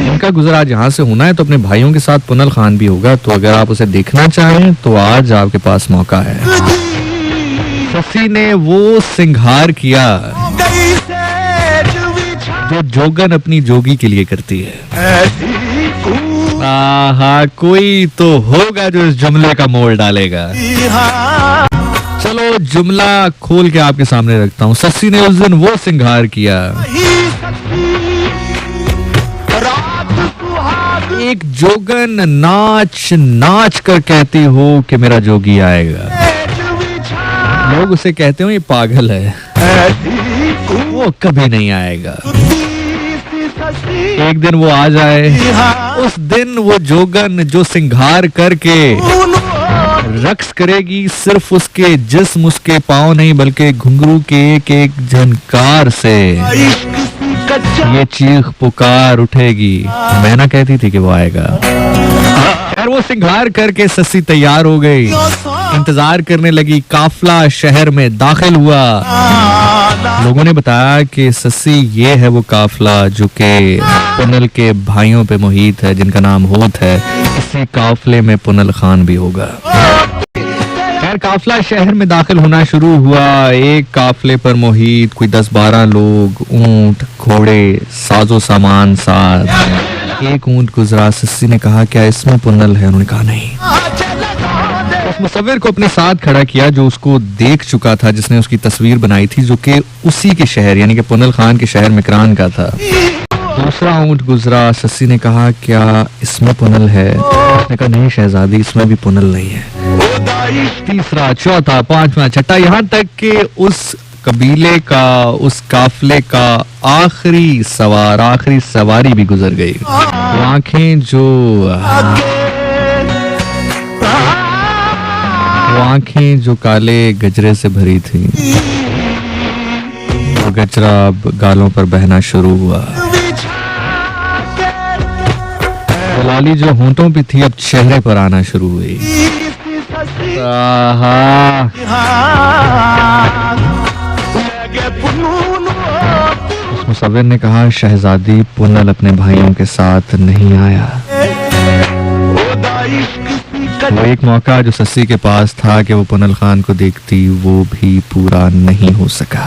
उनका गुजर आज यहाँ से होना है, तो अपने भाइयों के साथ पुनल खान भी होगा। तो अगर आप उसे देखना चाहें तो आज आपके पास मौका है। सस्सी ने वो सिंगार किया जो जोगन अपनी जोगी के लिए करती है। आहा, कोई तो होगा जो इस जुमले का मोल डालेगा। चलो जुमला खोल के आपके सामने रखता हूँ। सस्सी ने उस दिन वो सिंगार किया, एक जोगन नाच नाच कर कहती हो कि मेरा जोगी आएगा। लोग उसे कहते हो ये पागल है, वो कभी नहीं आएगा। एक दिन वो आ जाए, उस दिन वो जोगन जो सिंगार करके रक्स करेगी, सिर्फ उसके जिस्म, उसके पाँव नहीं बल्कि घुंघरू के एक एक झनकार से ये चीख पुकार उठेगी। मैं ना कहती थी कि वो आएगा। खैर वो सिंगार करके सस्सी तैयार हो गई, इंतजार करने लगी। काफला शहर में दाखिल हुआ। लोगों ने बताया कि सस्सी ये है वो काफला जो कि पुनल के भाइयों पे मुहित है, जिनका नाम होत है। इसी काफले में पुनल खान भी होगा। खैर काफला शहर में दाखिल होना शुरू हुआ। एक काफले पर मुहित कोई 10-12 लोग, ऊंट घोड़े साजो सामान साथ। एक ऊंट गुजरा। सस्सी ने कहा क्या इसमें पुनल है? उन्होंने कहा नहीं। उस मुसव्विर को अपने साथ खड़ा किया जो उसको देख चुका था, जिसने उसकी तस्वीर बनाई थी, जो कि उसी के शहर यानी कि पुनल खान के शहर मकरान का था। दूसरा ऊंट गुजरा। सस्सी ने कहा क्या इसमें पुनल है? उसने कहा नहीं शहजादी, इसमें भी पुनल नहीं है। तीसरा, चौथा, पांचवा, छठा, यहाँ तक कि उस कबीले का, उस काफले का आखिरी सवारी भी गुजर गई। वो आंखें जो काले गजरे से भरी थी, वो गजरा अब गालों पर बहना शुरू हुआ। लाली जो होंठों पे थी अब चेहरे पर आना शुरू हुई। उस मुसव्विर ने कहा शहजादी, पुनल अपने भाइयों के साथ नहीं आया। वो एक मौका जो सस्सी के पास था कि वो पुनल खान को देखती, वो भी पूरा नहीं हो सका।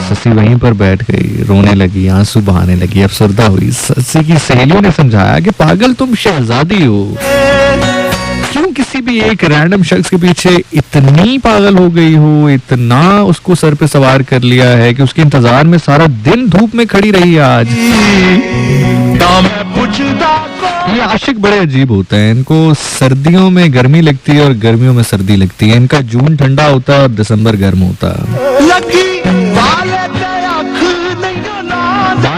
सस्सी वहीं पर बैठ गई, रोने लगी, आंसू बहाने लगी, अफसरदा हुई। सस्सी की सहेलियों ने समझाया कि पागल तुम शहजादी हो, क्यों किसी भी एक रैंडम शख्स के पीछे इतनी पागल हो गई हो, इतना उसको सर पे सवार कर लिया है कि उसके इंतजार में सारा दिन धूप में खड़ी रही आज। ये आशिक बड़े अजीब होते हैं, इनको सर्दियों में गर्मी लगती है और गर्मियों में सर्दी लगती है। इनका जून ठंडा होता है और दिसंबर गर्म होता है।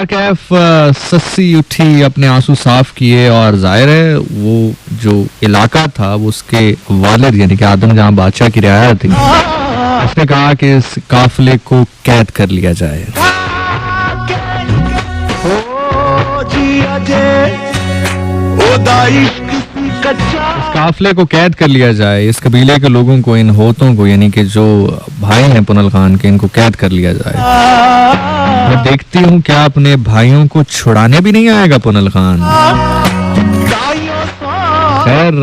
कैफ सस्सी उठी, अपने आंसू साफ किए और जाहिर है वो जो इलाका था वो उसके वालिद यानी कि आदम जहां बादशाह की रियाया थी, उसने कहा कि इस काफिले को कैद कर लिया जाए। इस काफिले को कैद कर लिया जाए, इस कबीले के लोगों को, इन होतों को यानी कि जो भाई हैं पुनल खान के, इनको कैद कर लिया जाए। मैं देखती हूँ क्या अपने भाइयों को छुड़ाने भी नहीं आएगा पुनल खान। खैर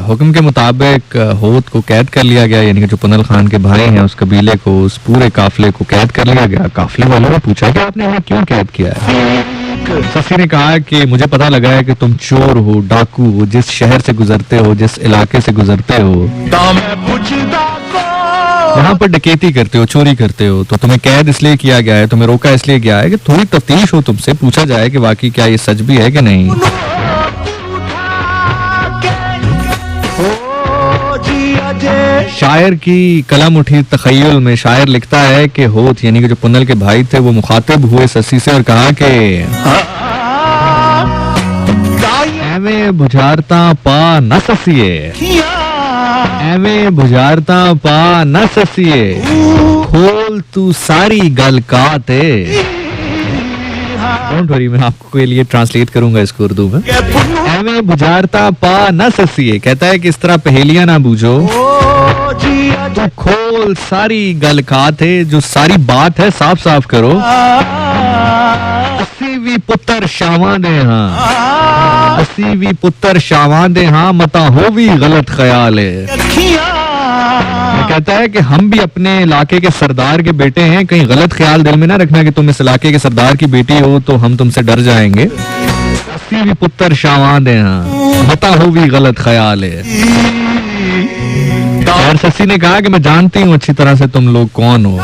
हुक्म के मुताबिक होत को कैद कर लिया गया, यानी कि जो पुनल खान के भाई हैं उस कबीले को, उस पूरे काफिले को कैद कर लिया गया। काफिले वालों ने पूछा कि आपने हमें क्यों कैद किया है? ससी ने कहा कि मुझे पता लगा है कि तुम चोर हो, डाकू हो, जिस शहर से गुजरते हो, जिस इलाके से गुजरते हो वहां पर डकैती करते हो, चोरी करते हो, तो तुम्हें कैद इसलिए किया गया है, तुम्हें रोका इसलिए गया है कि थोड़ी तफ्तीश हो, तुमसे पूछा जाए कि वाकई क्या ये सच भी है कि नहीं। शायर की कलम उठी तखय्युल में। शायर लिखता है कि होत यानी कि जो पुनल के भाई थे वो मुखातिब हुए ससी से और कहा कि एवे बुझारता पा न ससिए, एवे बुझारता पा न ससिए, खोल तू सारी गल काते। डोंट वरी, मैं आपको के लिए ट्रांसलेट करूंगा इसको उर्दू में। एवे बुझारता पा न ससिए कहता है कि इस तरह पहेलियां ना बूझो, तो खोल सारी गल खात है, जो सारी बात है साफ साफ करो। असी भी पुत्र शावां दे हाँ, असी भी पुत्र शावां दे हाँ, मता हो भी गलत ख्याल है। कहता है कि हम भी अपने इलाके के सरदार के बेटे हैं, कहीं गलत ख्याल दिल में ना रखना कि तुम इस इलाके के सरदार की बेटी हो तो हम तुमसे डर जाएंगे। असी भी पुत्र शावां दे हाँ, मता हो भी गलत ख्याल है। और ससी ने कहा कि मैं जानती हूँ अच्छी तरह से तुम लोग कौन हो,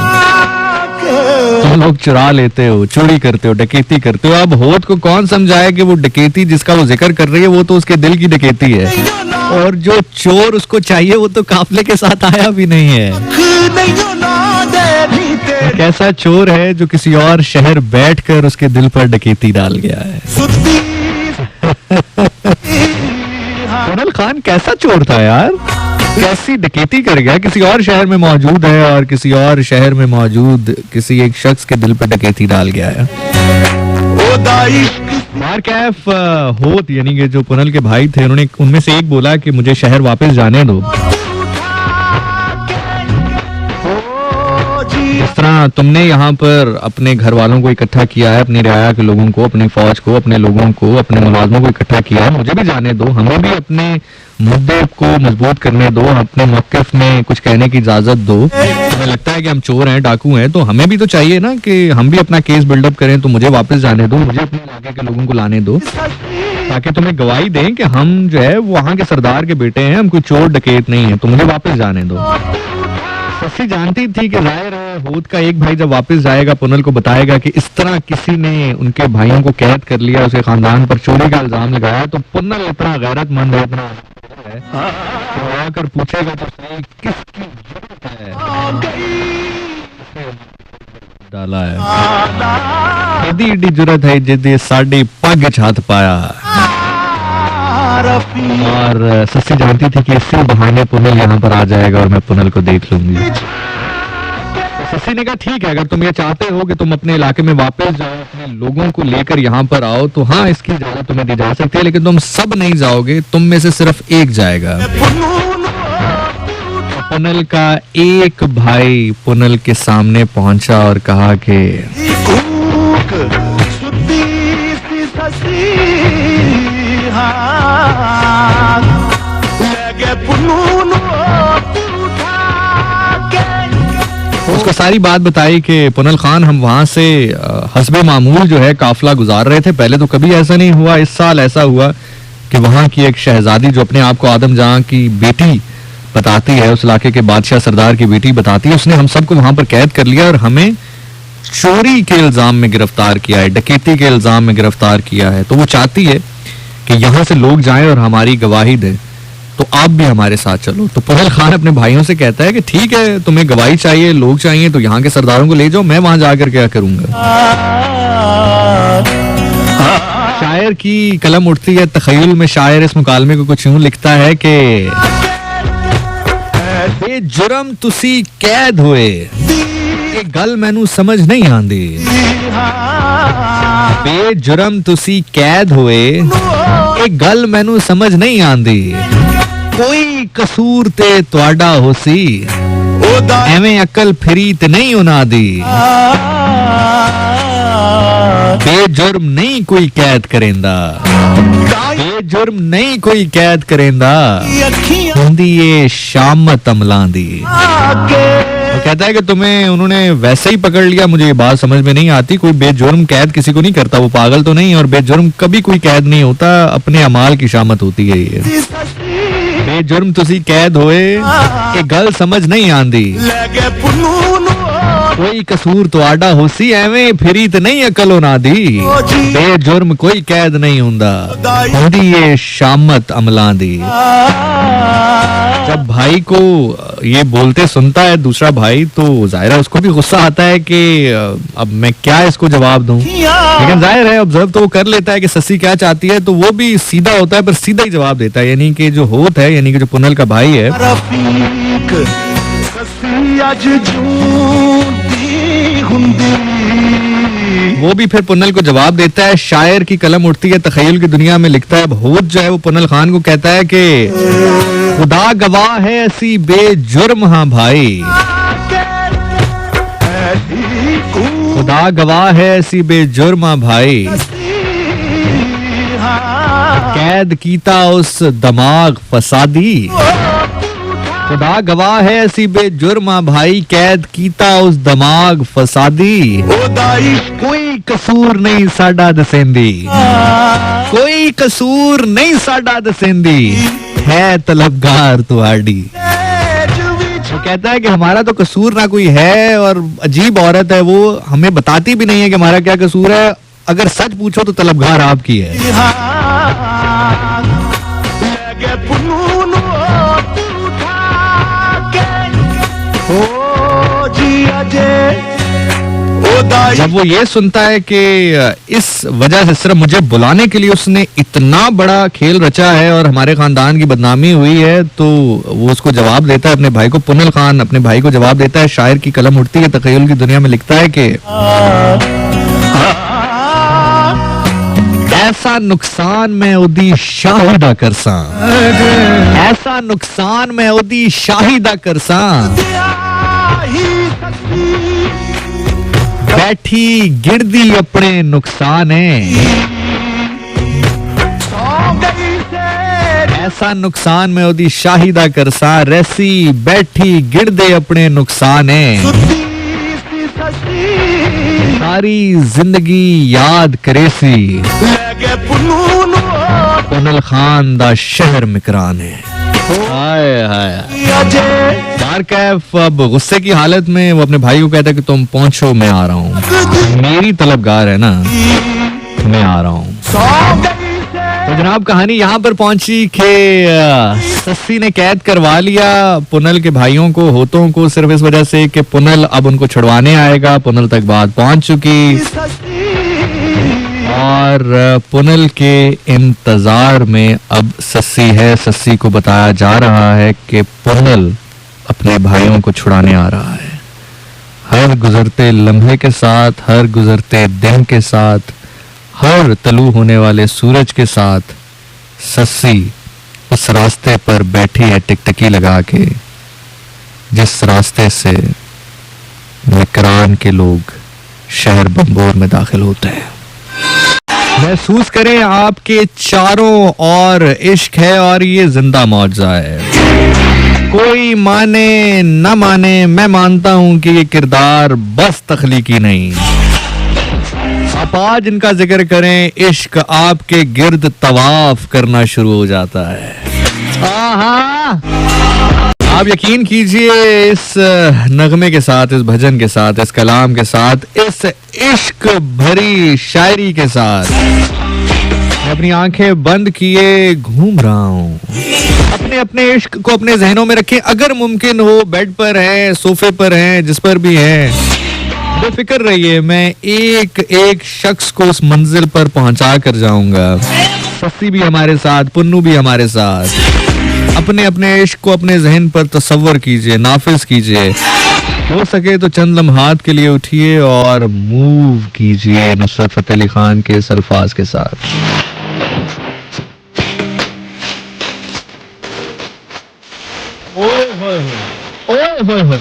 तुम लोग चुरा लेते हो, चोरी करते हो, डकैती करते हो। अब होत को कौन समझाए कि वो डकैती जिसका वो जिक्र कर रही है वो तो उसके दिल की डकैती है, और जो चोर उसको चाहिए वो तो काफिले के साथ आया भी नहीं है। एक ऐसा चोर है जो किसी और शहर बैठकर उसके दिल पर डकैती डाल गया है। पुनल खान कैसा चोर था यार, कैसी डकैती कर गया, किसी और शहर में मौजूद है और किसी और शहर में मौजूद किसी एक शख्स के दिल पर डकैती डाल गया है। मारकैफ होत यानी कि जो पुनल के भाई थे, उन्होंने उनमें से एक बोला कि मुझे शहर वापस जाने दो। इस तरह तुमने यहाँ पर अपने घर वालों को इकट्ठा किया है, अपनी रियाया के लोगों को, अपनी फौज को, अपने लोगों को, अपने मुलाजमों को इकट्ठा किया है, मुझे भी जाने दो, हमें भी अपने मुद्दे को मजबूत करने दो, अपने मौक़िफ़ में कुछ कहने की इजाजत दो। हमें लगता है कि हम चोर हैं, डाकू हैं, तो हमें भी तो चाहिए ना कि हम भी अपना केस बिल्डअप करें, तो मुझे वापस जाने दो, मुझे अपने इलाके के लोगों को लाने दो, ताकि तुम्हें गवाही दें कि हम जो है वहाँ के सरदार के बेटे हैं, हम कोई चोर डकैत नहीं है, तो मुझे वापस जाने दो। ससी जानती थी कि जाहिर है होत का एक भाई जब वापस जाएगा पुनल को बताएगा कि इस तरह किसी ने उनके भाइयों को कैद कर लिया, उसके खानदान पर चोरी का इल्जाम लगाया, तो पुनल इतना गैरतमंद है, इतना है तो आकर पूछेगा तो सही किसकी जरूरत है डाला है, एडी एडी जरूरत है जिदे साडी पग छात पाया। और ससी जानती थी कि इसी बहाने पुनल यहाँ पर आ जाएगा और मैं पुनल को देख लूंगी। ससी ने कहा ठीक है, अगर तुम ये चाहते हो कि तुम अपने इलाके में वापस जाओ, अपने लोगों को लेकर यहाँ पर आओ, तो हाँ इसकी इजाजत तुम्हें दी जा सकती है, लेकिन तुम सब नहीं जाओगे, तुम में से सिर्फ एक जाएगा। पुनल का एक भाई पुनल के सामने पहुंचा और कहा कि उसको सारी बात बताई कि पुनल खान हम वहां से हस्बे मामूल जो है काफिला गुजार रहे थे, पहले तो कभी ऐसा नहीं हुआ, इस साल ऐसा हुआ कि वहां की एक शहजादी जो अपने आप को आदम जहां की बेटी बताती है, उस इलाके के बादशाह सरदार की बेटी बताती है, उसने हम सबको वहां पर कैद कर लिया और हमें चोरी के इल्जाम में गिरफ्तार किया है, डकैती के इल्जाम में गिरफ्तार किया है। तो वो चाहती है कि यहाँ से लोग जाएं और हमारी गवाही दें, तो आप भी हमारे साथ चलो। तो पुनल खान अपने भाइयों से कहता है कि ठीक है, तुम्हें गवाही चाहिए, लोग चाहिए, तो यहाँ के सरदारों को ले जाओ, मैं वहां जाकर क्या करूंगा। शायर की कलम उठती है तखय्युल में, शायर इस मुकालमे को कुछ यूं लिखता है कि बेजुर्म तुसी कैद होए, ये गल मैनू समझ नहीं आंदी। बेजुर्म तुसी कैद होए, ये गल मैनू समझ नहीं आंदी। कोई कसूर ते तुहाडा होसी, एवें अकल फिरी ते नहीं उना दी। बेजुर्म नहीं कोई कैद करेंदा, बेजुर्म नहीं कोई कैद करेंदा, हुंदी ये शामत अमलां दी। वो कहता है कि तुम्हें उन्होंने वैसे ही पकड़ लिया, मुझे ये बात समझ में नहीं आती। कोई बेजुर्म कैद किसी को नहीं करता, वो पागल तो नहीं, और बेजुर्म कभी कोई कैद नहीं होता, अपने अमाल की शामत होती है ये। बेजुर्म तुसी कैद होए, ये गल समझ नहीं आंदी। कोई कसूर तो आडा होसी, एवें फिरी ते नहीं अकल ना दी। बेजुर्म कोई कैद नहीं हुंदा, हुंदी ये शामत अमलां दी। जब भाई को ये बोलते सुनता है दूसरा भाई, तो जाहिर है उसको भी गुस्सा आता है कि अब मैं क्या इसको जवाब दूं। लेकिन जाहिर है ऑब्जर्व तो वो कर लेता है कि सस्सी क्या चाहती है, तो वो भी सीधा होता है, पर सीधा ही जवाब देता है। यानी कि जो होत है, यानी कि जो पुनल का भाई है, वो भी फिर पुनल को जवाब देता है। शायर की कलम उठती है तखय्युल की दुनिया में, लिखता है। होत जो है वो पुनल खान को कहता है कि खुदा गवाह है ऐसी बेजुर्म हाँ भाई, खुदा गवाह है ऐसी बेजुर्म हाँ भाई, कैद कीता उस दमाग फसादी। खुदा गवाह है ऐसी बेजुर्मा भाई, कैद कीता उस दमाग फसादी। कोई कसूर नहीं साडा दसेंदी, कोई कसूर नहीं साडा दसेंदी, है तलबगार तुहाडी। वो कहता है कि हमारा तो कसूर ना कोई है, और अजीब औरत है वो, हमें बताती भी नहीं है कि हमारा क्या कसूर है। अगर सच पूछो तो तलबगार आपकी है। जब वो ये सुनता है कि इस वजह से सिर्फ मुझे बुलाने के लिए उसने इतना बड़ा खेल रचा है और हमारे खानदान की बदनामी हुई है, तो वो उसको जवाब देता है अपने भाई को। पुनल खान अपने भाई को जवाब देता है। शायर की कलम उठती है तखय्युल की दुनिया में, लिखता है कि ऐसा नुकसान मैं ओदी शाहिदा करसा, ऐसा नुकसान मैं ओदी शाहिदा करसा, बैठी गिरदी अपने नुकसान है। ऐसा नुकसान मैं ओदी शाहिदा करसा, रैसी बैठी गिरदे अपने नुकसान है। सारी जिंदगी याद करेसी, पुनल खान दा शहर मिकरान है। हाय हाय। बारकैफ अब गुस्से की हालत में वो अपने भाई को कहता है कि तुम पहुंचो, मैं आ रहा हूँ, मेरी तलबगार है ना, मैं आ रहा हूँ। तो जनाब कहानी यहाँ पर पहुंची कि सस्सी ने कैद करवा लिया पुनल के भाइयों को, होतों को, सिर्फ इस वजह से कि पुनल अब उनको छुड़वाने आएगा। पुनल तक बात पहुंच चुकी और पुनल के इंतजार में अब सस्सी है। सस्सी को बताया जा रहा है कि पुनल अपने भाइयों को छुड़ाने आ रहा है। हर गुजरते लम्हे के साथ, हर गुजरते दिन के साथ, हर तलू होने वाले सूरज के साथ सस्सी उस रास्ते पर बैठी है टिकटकी लगा के, जिस रास्ते से मिकरान के लोग शहर बंबोर में दाखिल होते हैं। महसूस करें आपके चारों ओर इश्क है और ये जिंदा मौजज़ा है। कोई माने न माने, मैं मानता हूं कि ये किरदार बस तख्लीकी नहीं। आप आज इनका जिक्र करें, इश्क आपके गिर्द तवाफ करना शुरू हो जाता है। आप यकीन कीजिए इस नगमे के साथ, इस भजन के साथ, इस कलाम के साथ, इस इश्क भरी शायरी के साथ मैं अपनी आंखें बंद किए घूम रहा हूँ। अपने अपने इश्क को अपने जहनों में रखें। अगर मुमकिन हो बेड पर हैं, सोफे पर हैं, जिस पर भी हैं, बेफिक्र रहिए, मैं एक एक शख्स को उस मंजिल पर पहुंचा कर जाऊंगा। सस्सी भी हमारे साथ, पुन्नू भी हमारे साथ। अपने अपने इश्क को अपने जहन पर तसव्वुर कीजिए, नाफिज कीजिए। हो सके तो चंद लम्हात के लिए उठिए और मूव कीजिए नुसरत फतेह अली खान के इस अल्फाज के साथ। ओए होए होए, ओए होए होए।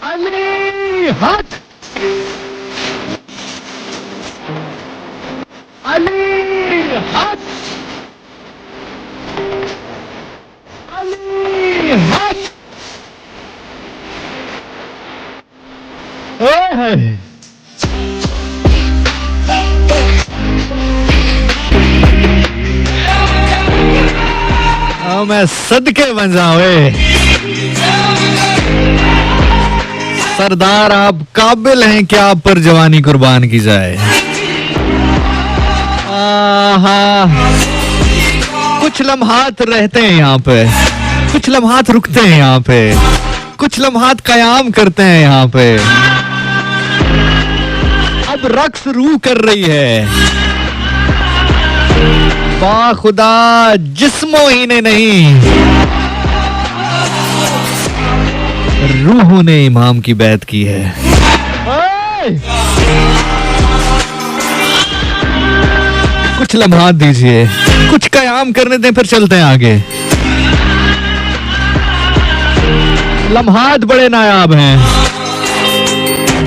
अली हट, अली हट, अली हट। ओए मैं सदके बन जाऊं। सरदार आप काबिल हैं कि आप पर जवानी कुर्बान की जाए। कुछ लम्हात रहते हैं यहाँ पे, कुछ लम्हात रुकते हैं यहाँ पे, कुछ लम्हात कयाम करते हैं यहाँ पे। अब रक्स रूह कर रही है, बाखुदा जिस्मों ही ने नहीं, रूहों ने इमाम की बैत की है। कुछ लम्हात दीजिए, कुछ कयाम करने दें, फिर चलते हैं आगे। लम्हात बड़े नायाब हैं,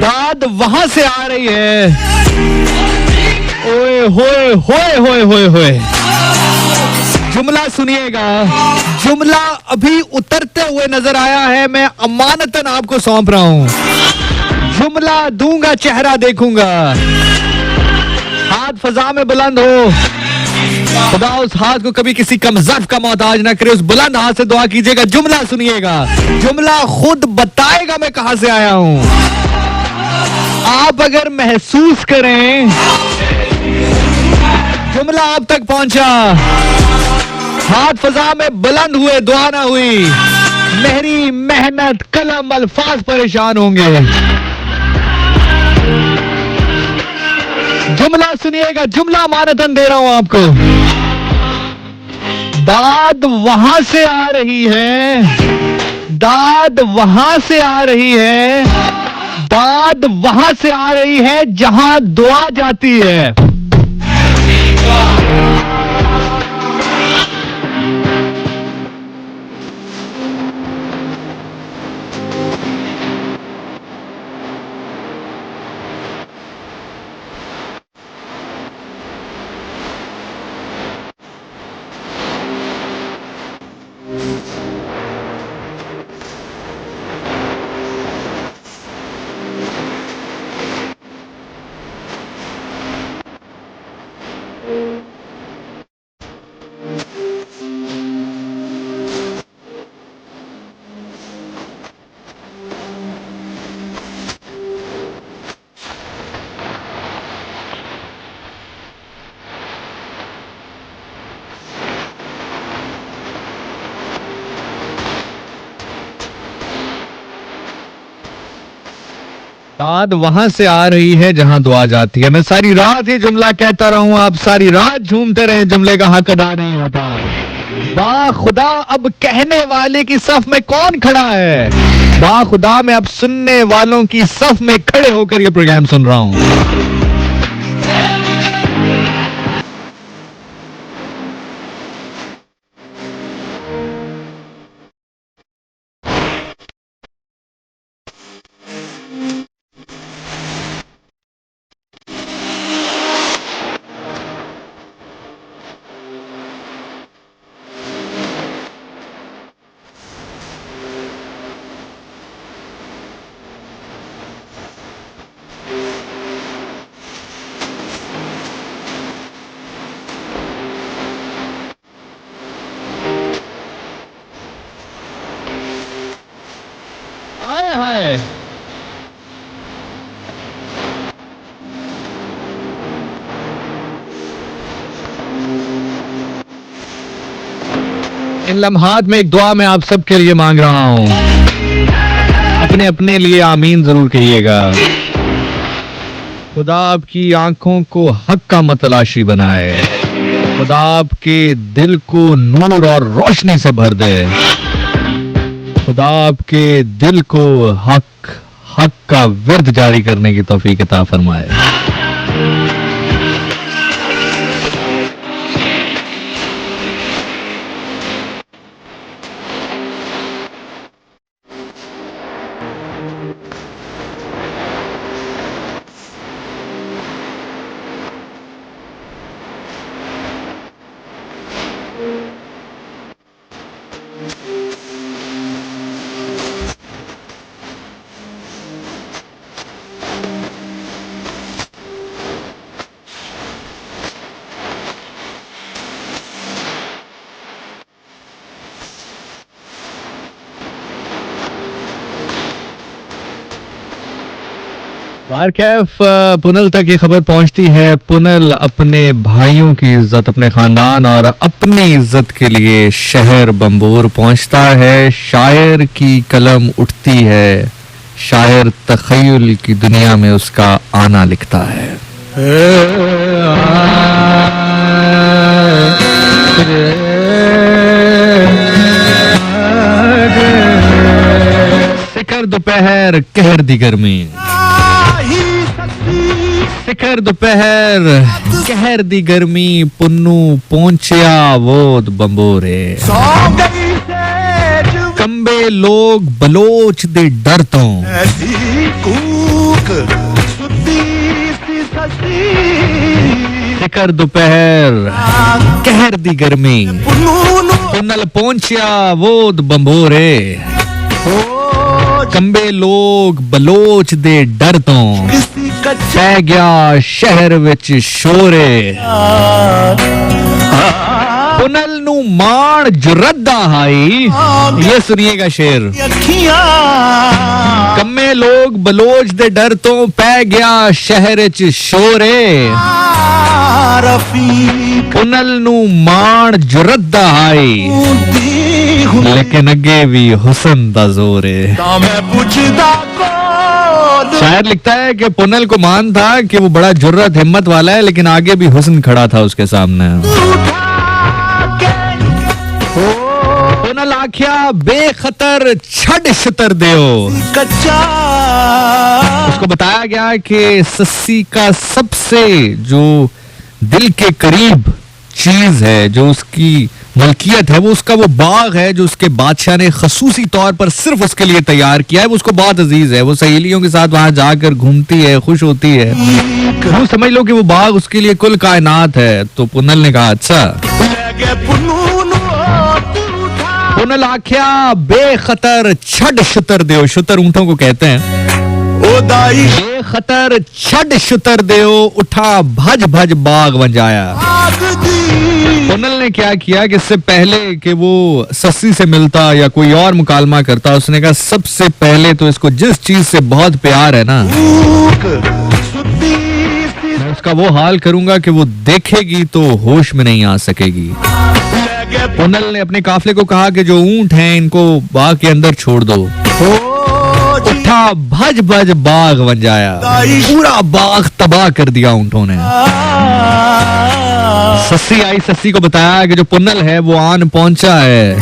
दाद वहां से आ रही है। ओए होए होए होए होए होए। जुमला सुनिएगा, जुमला अभी उतरते हुए नजर आया है, मैं अमानतन आपको सौंप रहा हूं। जुमला दूंगा, चेहरा देखूंगा। हाथ फजा में बुलंद हो, खुदा उस हाथ को कभी किसी कमजर्फ का मोहताज ना करे। उस बुलंद हाथ से दुआ कीजिएगा। जुमला सुनिएगा, जुमला खुद बताएगा मैं कहां से आया हूं। आप अगर महसूस करें जुमला आप तक पहुंचा, हाथ फजा में बुलंद हुए, दुआ ना हुई, मेरी मेहनत, कलम, अल्फाज परेशान होंगे। जुमला सुनिएगा, जुमला मानतन दे रहा हूं आपको। दाद वहां से आ रही है, दाद वहां से आ रही है, दाद वहां से आ रही है जहां दुआ जाती है। दाद वहां से आ रही है जहां दुआ जाती है। मैं सारी रात ये जुमला कहता रहूं, आप सारी रात झूमते रहे, जुमले का हक अदा नहीं होता। बाखुदा अब कहने वाले की सफ में कौन खड़ा है? बाखुदा मैं अब सुनने वालों की सफ में खड़े होकर ये प्रोग्राम सुन रहा हूं। इन लम्हात में एक दुआ मैं आप सबके लिए मांग रहा हूँ, अपने अपने लिए आमीन जरूर कहिएगा। खुदा आपकी आंखों को हक का मतलाशी बनाए, खुदा आपके दिल को नूर और रोशनी से भर दे, खुदा आपके दिल को हक का विर्द जारी करने की तौफीक अता फरमाए। बारकैफ पुनल तक ये खबर पहुंचती है। पुनल अपने भाइयों की इज्जत, अपने खानदान और अपनी इज्जत के लिए शहर बम्बोर पहुंचता है। शायर की कलम उठती है, शायर तखय्युल की दुनिया में उसका आना लिखता है। सिकर दोपहर कहर दी गर्मी, सिखर दोपहर कहर दी गर्मी, पुन्नू पहुंचिया वोद बंबोरे। कंबे लोग बलोच दे डर तो, सिखर दोपहर कहर दी गर्मी, पुन्नल पहुंचिया वोद बंबोरे। कंबे लोग बलोच दे डर तो, पै गया शहर विच शोरे। पुनल नू माण जुरदा हाई, ये सुनिएगा शेर। कम्मे लोग बलोच दे डर तो, पै गया शहर विच शोरे। पुनल नू माण जुरदा हाई, लेकिन अगे भी हुसन दा जोर है। शायर लिखता है कि पुनल को मान था कि वो बड़ा जुर्रत हिम्मत वाला है, लेकिन आगे भी हुस्न खड़ा था उसके सामने। पुनल आख्या बेखतर छड़ छतर देओ। उसको बताया गया कि सस्सी का सबसे जो दिल के करीब चीज है, जो उसकी मलकियत है, वो उसका वो बाग है जो उसके बादशाह ने खसूसी तौर पर सिर्फ उसके लिए तैयार किया है। वो उसको बहुत अजीज है, वो सहेलियों के साथ वहां जाकर घूमती है, खुश होती है। वो समझ लो कि वो बाग उसके लिए कुल कायनात है। तो पुनल ने कहा अच्छा। पुनल आख्या बेखतर छड़ शुतर देओ, शुतर ऊंटों को कहते हैं। बेखतर छड़ शुतर देओ, उठा भज भज बाग बंजाया। पुनल ने क्या किया कि इससे पहले कि वो सस्सी से मिलता या कोई और मुकालमा करता, उसने कहा सबसे पहले तो इसको जिस चीज से बहुत प्यार है ना, मैं उसका वो हाल करूंगा कि वो देखेगी तो होश में नहीं आ सकेगी। पुनल ने अपने काफले को कहा कि जो ऊंट हैं इनको बाग के अंदर छोड़ दो। उठा भज भज बाग बंजाया, पूरा बाग तबाह कर दिया ऊंटों ने। सस्सी आई, सस्सी को बताया कि जो पुनल है वो आन पहुंचा है,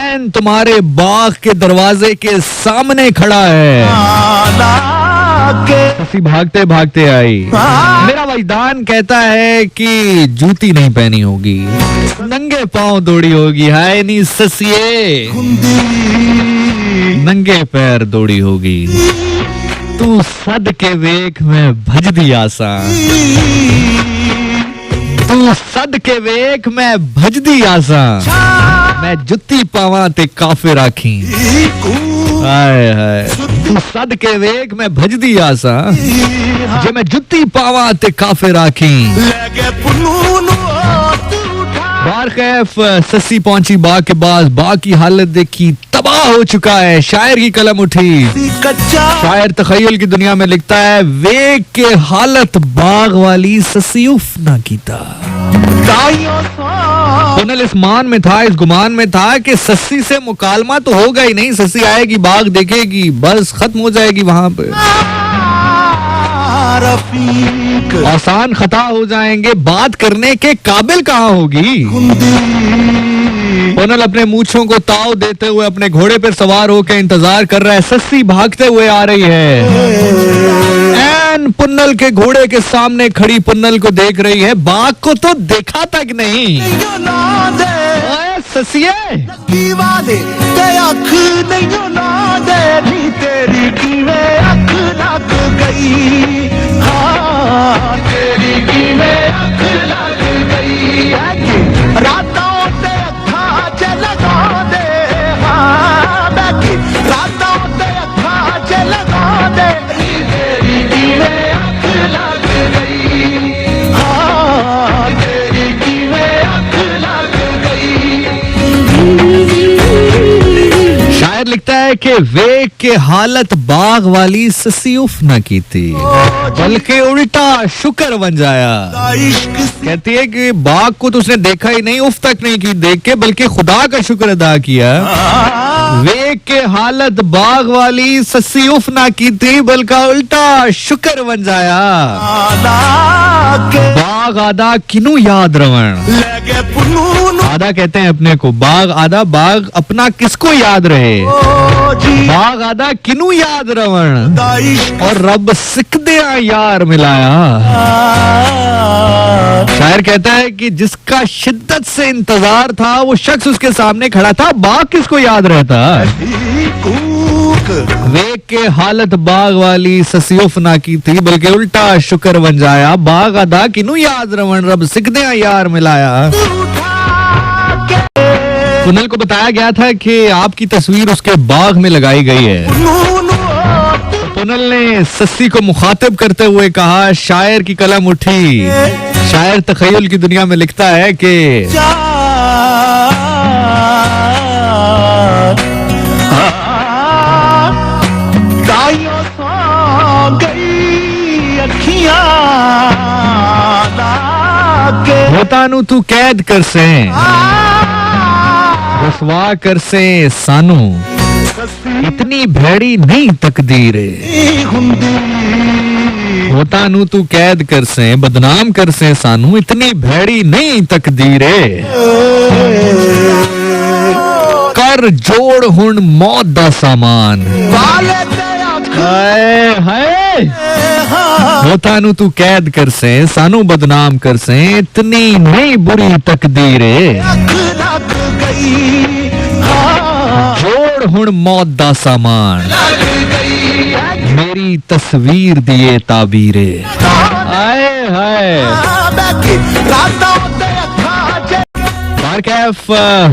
एन तुम्हारे बाग के दरवाजे के सामने खड़ा है। सस्सी भागते भागते आई। मेरा वजदान कहता है कि जूती नहीं पहनी होगी, नंगे पांव दौड़ी होगी। हाय नी सस्सिए, नंगे पैर दौड़ी होगी। तू सद के वेख में भज दी आसा, तू सद के वेख में भज दी आसा। मैं जुत्ती पावा ते काफिर आखी। हाय हाय, तू सद के वेख में भज दी आसा, जे मैं जुत्ती पावा ते काफिर आखी। बारकैफ सस्सी पहुंची बाग के पास, बाग की हालत देखी, तबाह हो चुका है। शायर की कलम उठी, शायर तखय्युल की दुनिया में लिखता है, वेख के हालत बाग वाली सस्सी उफ ना कीता। पुनल इस मान में था, इस गुमान में था कि सस्सी से मुकालमा तो होगा ही नहीं, सस्सी आएगी, बाग देखेगी, बस खत्म हो जाएगी वहां पे, आसान खता हो जाएंगे, बात करने के काबिल कहाँ होगी। पुनल अपने मूंछों को ताव देते हुए अपने घोड़े पर सवार होकर इंतजार कर रहा है। सस्सी भागते हुए आ रही है, एन पुन्नल के घोड़े के सामने खड़ी पुन्नल को देख रही है। बाघ को तो देखा तक नहीं। ससिए तेरी कीवे अख लग गई, हाँ तेरी कीवे अख लग गई, रातों से अखा लगा दे, हाँ बैठी रातों से अखा लगा दे, तेरी कीवे अख लग गई, हाँ तेरी कीवे अख लग गई। शायर लिखता है कि वेग के हालत बाग वाली ससी उफ न की थी, बल्कि उल्टा शुक्र बन जाया। कहती है कि बाग को तो उसने देखा ही नहीं, उफ तक नहीं की देख के, बल्कि खुदा का शुक्र अदा किया। वेग के हालत बाग वाली ससी उफ ना की थी, बल्कि उल्टा शुक्र बन जाया। बाग आदा किनू याद रवण, आधा कहते हैं अपने को, बाग आधा, बाग अपना किसको याद रहे, बाग आधा किनू याद रवण, और रब सिकदिया यार मिलाया। शायर कहता है कि जिसका शिद्दत से इंतजार था वो शख्स उसके सामने खड़ा था, बाग किसको याद रहता। वेग के हालत बाग वाली ससियुफ ना की थी, बल्कि उल्टा शुक्र बन जाया। बाग आधा किनू याद रवण, रब सिकदिया यार मिलाया। पुनल को बताया गया था कि आपकी तस्वीर उसके बाग में लगाई गई है। पुनल ने सस्सी को मुखातिब करते हुए कहा, शायर की कलम उठी। शायर तखय्युल की दुनिया में लिखता है कि होता नु तू कैद कर से, रसवा कर से सानू, इतनी भैड़ी नहीं तकदीर, होता नु तू कैद कर से, बदनाम कर से सानू, इतनी भैड़ी नहीं तकदीरे, कर जोड़ हुण मौत दा सामान, होता नु तू कैद कर से, सानू बदनाम कर से, इतनी नहीं बुरी तकदीरे, जोड़ हुण मौत दा सामान, मेरी तस्वीर दिए ताबीरे। आए हाय कैफ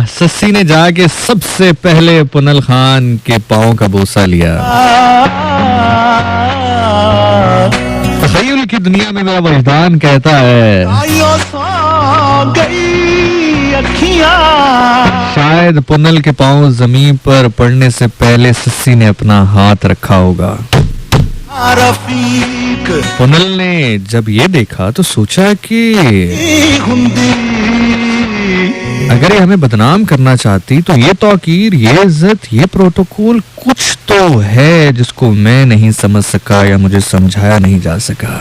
सस्सी ने जाके सबसे पहले पुनल खान के पांव का बोसा लिया। तखय्युल की दुनिया में मेरा वजदान कहता है शायद पुनल के पांव जमीन पर पड़ने से पहले सस्सी ने अपना हाथ रखा होगा। पुनल ने जब ये देखा तो सोचा कि अगर ये हमें बदनाम करना चाहती तो ये तौकीर, ये इज्जत, ये प्रोटोकॉल कुछ तो है जिसको मैं नहीं समझ सका या मुझे समझाया नहीं जा सका।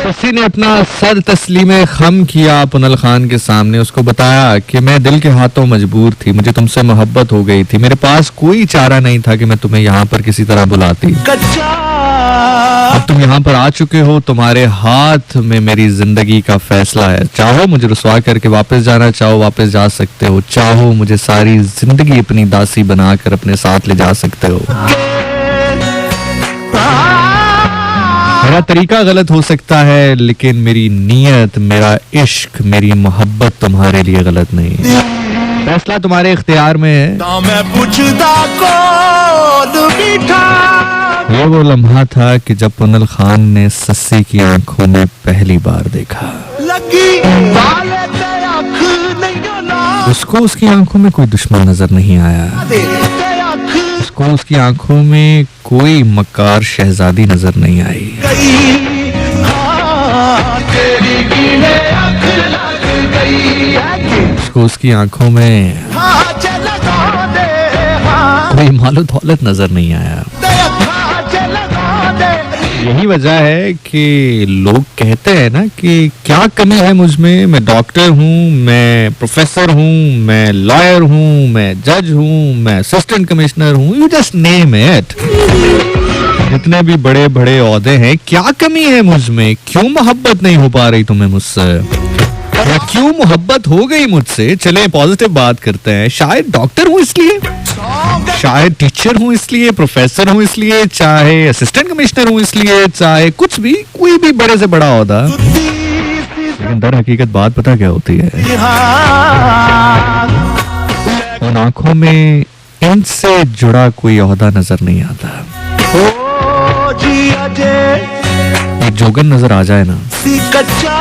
सस्सी ने अपना सर तस्लीमे खम किया पुनल खान के सामने, उसको बताया कि मैं दिल के हाथों मजबूर थी, मुझे तुमसे मोहब्बत हो गई थी, मेरे पास कोई चारा नहीं था कि मैं तुम्हें यहाँ पर किसी तरह बुलाती। अब तुम यहाँ पर आ चुके हो, तुम्हारे हाथ में मेरी जिंदगी का फैसला है। चाहो मुझे रुसवा करके वापस जाना, चाहो वापस जा सकते हो, चाहो मुझे सारी जिंदगी अपनी दासी बनाकर अपने साथ ले जा सकते हो। मेरा तरीका गलत हो सकता है, लेकिन मेरी नीयत, मेरा इश्क, मेरी मोहब्बत तुम्हारे लिए गलत नहीं है। फैसला तुम्हारे इख्तियार में है। मैं पूछता कौन मीठा। ये वो लम्हा था कि जब पुनल खान ने सस्सी की आंखों में पहली बार देखा। लगी वाले ते आँख नहीं ना। उसको उसकी आंखों में कोई दुश्मन नजर नहीं आया। ते आँख उसको उसकी आंखों में कोई मक्कार शहजादी नजर नहीं आई। गई। हाँ, तेरी कीड़े आँख लग गई है। उसको उसकी आंखों में हाँ, लगा दे। हाँ, कोई मालो दौलत नजर नहीं आया। ते हाँ, लगा दे। यही वजह है कि लोग कहते हैं ना कि क्या कमी है मुझ में, मैं डॉक्टर हूँ, मैं प्रोफेसर हूँ, मैं लॉयर हूँ, मैं जज हूँ, मैं असिस्टेंट कमिश्नर हूँ, यू जस्ट नेम इट। जितने भी बड़े बड़े ओहदे हैं, क्या कमी है मुझ में? क्यों मोहब्बत नहीं हो पा रही तुम्हें मुझसे, या क्यों मोहब्बत हो गई मुझसे? चले पॉजिटिव बात करते हैं। शायद डॉक्टर हूँ इसलिए, शायद टीचर हूँ इसलिए, प्रोफेसर हूँ इसलिए, चाहे असिस्टेंट कमिश्नर हूँ इसलिए, चाहे कुछ भी, कोई भी बड़े से बड़ा ओहदा। लेकिन दर हकीकत बात पता क्या होती है? उन आंखों में इनसे जुड़ा कोई ओहदा नजर नहीं आता। ओ जी अजे एक जोगन नजर आ जाए ना, सी कच्चा।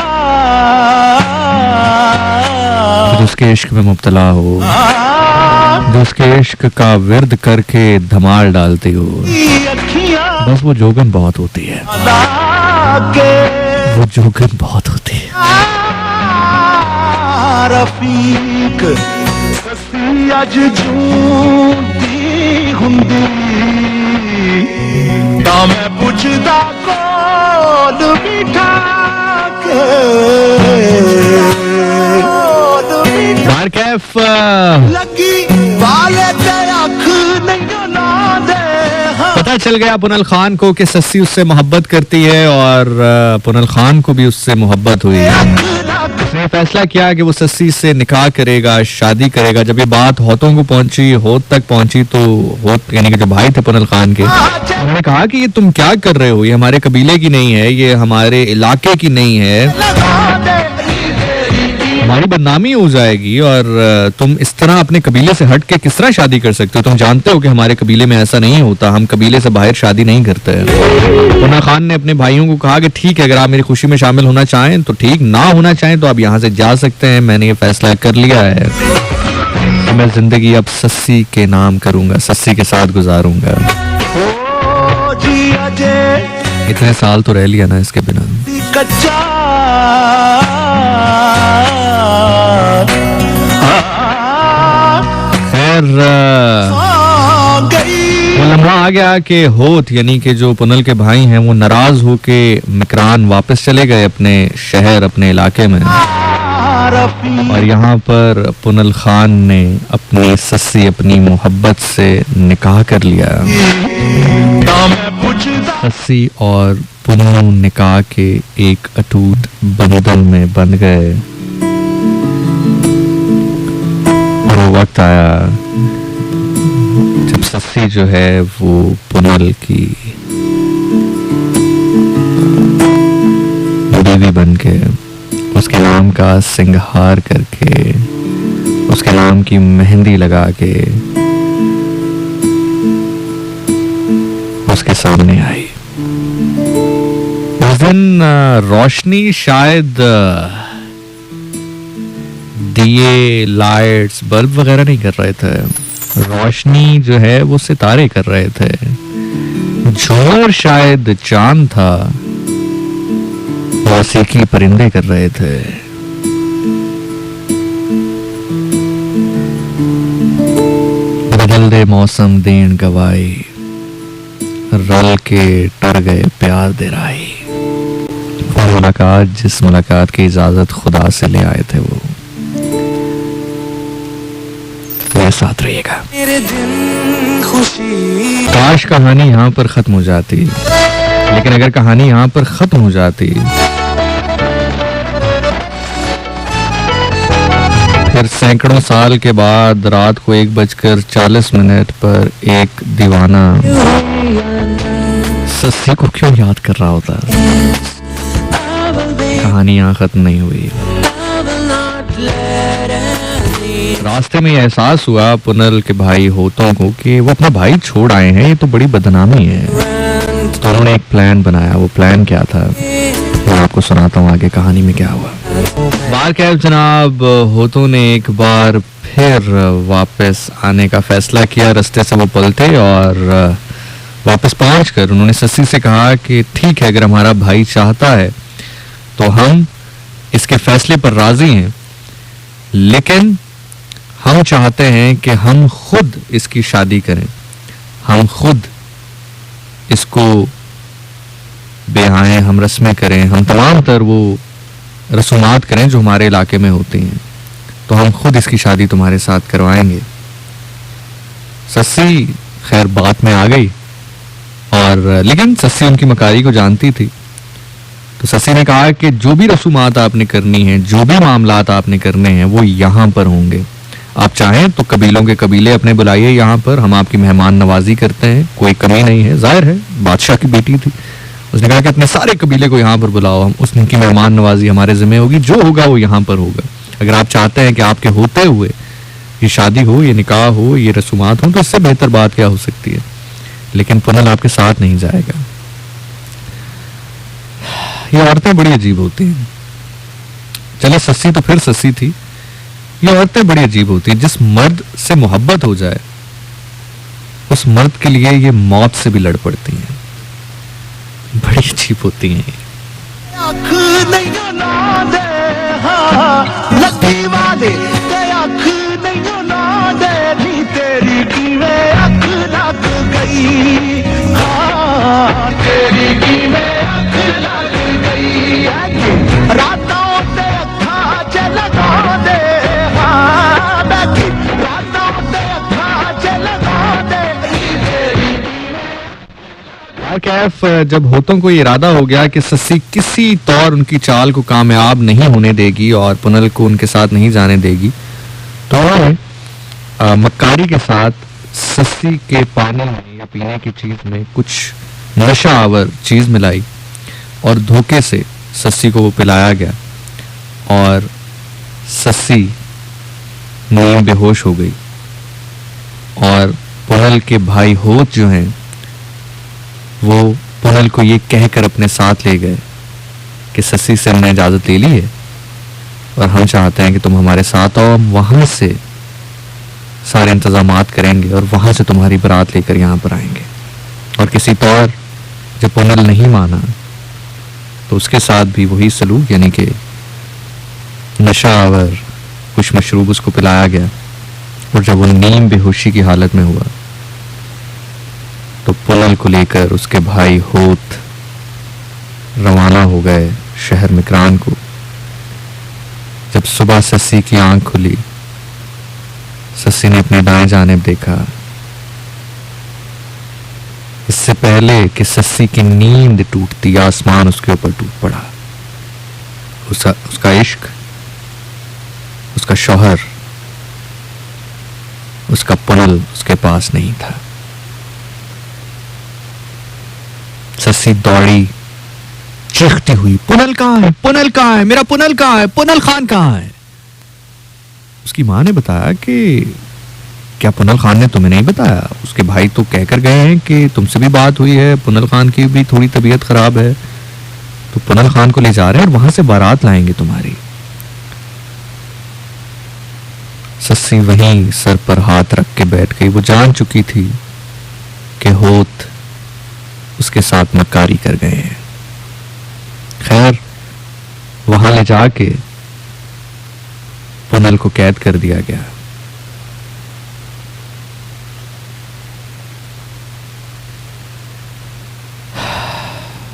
जो उसके इश्क में मुब्तला हो, जो उसके इश्क का विर्द करके धमाल डालती हो, बस वो जोगन बहुत होती है। वो जोगन बहुत होती है। रफीक ससी अज झूठी हुंदी ता मैं पुछदा कौन मीठा के। बार कैफ लगी वाले ते आँख नहीं ना दे। हाँ, पता चल गया पुनल खान को कि सस्सी उससे मोहब्बत करती है और पुनल खान को भी उससे मोहब्बत हुई। उसने फैसला किया कि वो सस्सी से निकाह करेगा, शादी करेगा। जब ये बात होतों को पहुंची, होत तक पहुंची, तो होत यानी कि जो भाई थे पुनल खान के, उन्होंने कहा कि ये तुम क्या कर रहे हो, ये हमारे कबीले की नहीं है, ये हमारे इलाके की नहीं है, लगा दे। हमारी बदनामी हो जाएगी और तुम इस तरह अपने कबीले से हट के किस तरह शादी कर सकते हो? तुम जानते हो कि हमारे कबीले में ऐसा नहीं होता, हम कबीले से बाहर शादी नहीं करते हैं। पुना खान ने अपने भाइयों को कहा कि ठीक है, अगर आप मेरी खुशी में शामिल होना चाहें तो ठीक, ना होना चाहें तो आप यहाँ से जा सकते हैं। मैंने ये फैसला कर लिया है, मैं जिंदगी अब सस्सी के नाम करूंगा, सस्सी के साथ गुजारूंगा। ओ जी अजे इतने साल तो रह लिया ना इसके बिना। सी कच्चा। खैर गई वो लम्हा आ गया कि होत यानी कि जो पुनल के भाई हैं वो नाराज होके मकरान वापस चले गए अपने शहर, अपने इलाके में। और यहाँ पर पुनल खान ने अपनी सस्सी, अपनी मोहब्बत से निकाह कर लिया। सस्सी और पुन्नू निकाह के एक अटूट बंधन में बंध गए। और वो वक्त आया जब सस्सी जो है वो पुनल की बीवी बन के, उसके नाम का सिंगार करके, उसके नाम की मेहंदी लगा के उसके सामने आई। उस दिन रोशनी शायद दिए, लाइट्स, बल्ब वगैरह नहीं कर रहे थे। रोशनी जो है वो सितारे कर रहे थे। झूमर शायद चांद था, मौसीकी परिंदे कर रहे थे। बदल दे मौसम देन गवाई, रल के टर गए प्यार दे राही। वो मुलाकात, जिस मुलाकात की इजाजत खुदा से ले आए थे, वो मेरे साथ रहिएगा। मेरे दिन खुशी। काश कहानी यहाँ पर खत्म हो जाती, लेकिन अगर कहानी यहाँ पर खत्म हो जाती फिर सैकड़ों साल के बाद रात को 1:40 पर एक दीवाना सस्सी को क्यों याद कर रहा होता? कहानी यहाँ खत्म नहीं हुई। रास्ते में ये एहसास हुआ पुनल के भाई होतों को कि वो अपना भाई छोड़ आए हैं, ये तो बड़ी बदनामी है। तो उन्होंने एक प्लान बनाया। वो प्लान क्या था मैं आपको सुनाता हूँ आगे कहानी में क्या हुआ। बारकैफ जनाब होतों ने एक बार फिर वापस आने का फैसला किया। रास्ते से वो पलटे और वापस पहुंचकर उन्होंने सस्सी से कहा कि ठीक है, अगर हमारा भाई चाहता है तो हम इसके फैसले पर राजी हैं, लेकिन हम चाहते हैं कि हम खुद इसकी शादी करें, हम खुद इसको ब्याहें, हम रस्में करें, हम तमाम तर वो रसूमात करें जो हमारे इलाके में होती हैं, तो हम खुद इसकी शादी तुम्हारे साथ करवाएंगे। सस्सी खैर बात में आ गई और लेकिन सस्सी उनकी मकारी को जानती थी। तो सस्सी ने कहा कि जो भी रसूमात आपने करनी है, जो भी मामलात आपने करने हैं, वो यहाँ पर होंगे। आप चाहें तो कबीलों के कबीले अपने बुलाइए यहाँ पर, हम आपकी मेहमान नवाजी करते हैं, कोई कमी नहीं है। जाहिर है बादशाह की बेटी थी, उसने कहा कि अपने सारे कबीले को यहाँ पर बुलाओ, हम उसकी मेहमान नवाजी हमारे जिम्मे होगी, जो होगा वो यहाँ पर होगा। अगर आप चाहते हैं कि आपके होते हुए ये शादी हो, ये निकाह हो, ये रसूमात हो, तो इससे बेहतर बात क्या हो सकती है। लेकिन पुनल आपके साथ नहीं जाएगा। ये औरतें बड़ी अजीब होती हैं। चले सस्सी तो फिर सस्सी थी, ये औरतें बड़ी अजीब होती हैं। जिस मर्द से मोहब्बत हो जाए उस मर्द के लिए ये मौत से भी लड़ पड़ती हैं। बड़ी अजीब होती हैं। अख नहीं ना दे हाँ लकी वादे ते अख नहीं ना दे नी तेरी कीवे अख लग गई हाँ तेरी कीवे अख लग गई रातों ते अखा च लगा दे हाँ बैठी रातों ते अखा च लगा दे कैफ जब होतों को इरादा हो गया कि सस्सी किसी तौर उनकी चाल को कामयाब नहीं होने देगी और पुनल को उनके साथ नहीं जाने देगी, तो उन्होंने मक्कारी के साथ सस्सी के पानी में या पीने की चीज में कुछ नशा आवर चीज मिलाई और धोखे से सस्सी को वो पिलाया गया और सस्सी नींद बेहोश हो गई। और पुनल के भाई होत जो हैं वो पुनल को ये कहकर अपने साथ ले गए कि सस्सी से हमने इजाजत ले ली है और हम चाहते हैं कि तुम हमारे साथ आओ, हम वहां से सारे इंतजामात करेंगे और वहां से तुम्हारी बारात लेकर यहाँ पर आएंगे। और किसी तौर जब पुनल नहीं माना तो उसके साथ भी वही सलूक, यानी कि नशा आवर कुछ मशरूब उसको पिलाया गया। और जब वो नीम बेहोशी की हालत में हुआ तो पुनल को लेकर उसके भाई होत रवाना हो गए शहर मिक्रान को। जब सुबह सस्सी की आंख खुली, सस्सी ने अपने दाएं जानिब देखा। इससे पहले कि सस्सी की नींद टूटती, आसमान उसके ऊपर टूट पड़ा। उसका इश्क, उसका शौहर, उसका पुनल उसके पास नहीं था। सस्सी दौड़ी चीखती हुई, पुनल कहाँ है, पुनल कहाँ है, मेरा पुनल कहाँ है, पुनल खान कहाँ है। उसकी मां ने बताया कि क्या पुनल खान ने तुम्हें नहीं बताया? उसके भाई तो कहकर गए हैं कि तुमसे भी बात हुई है, पुनल खान की भी थोड़ी तबीयत खराब है, तो पुनल खान को ले जा रहे हैं और वहां से बारात लाएंगे तुम्हारी। सस्सी वहीं सर पर हाथ रख के बैठ गई। वो जान चुकी थी कि होत उसके साथ मक्कारी कर गए हैं। खैर वहां ले जाके पुनल को कैद कर दिया गया।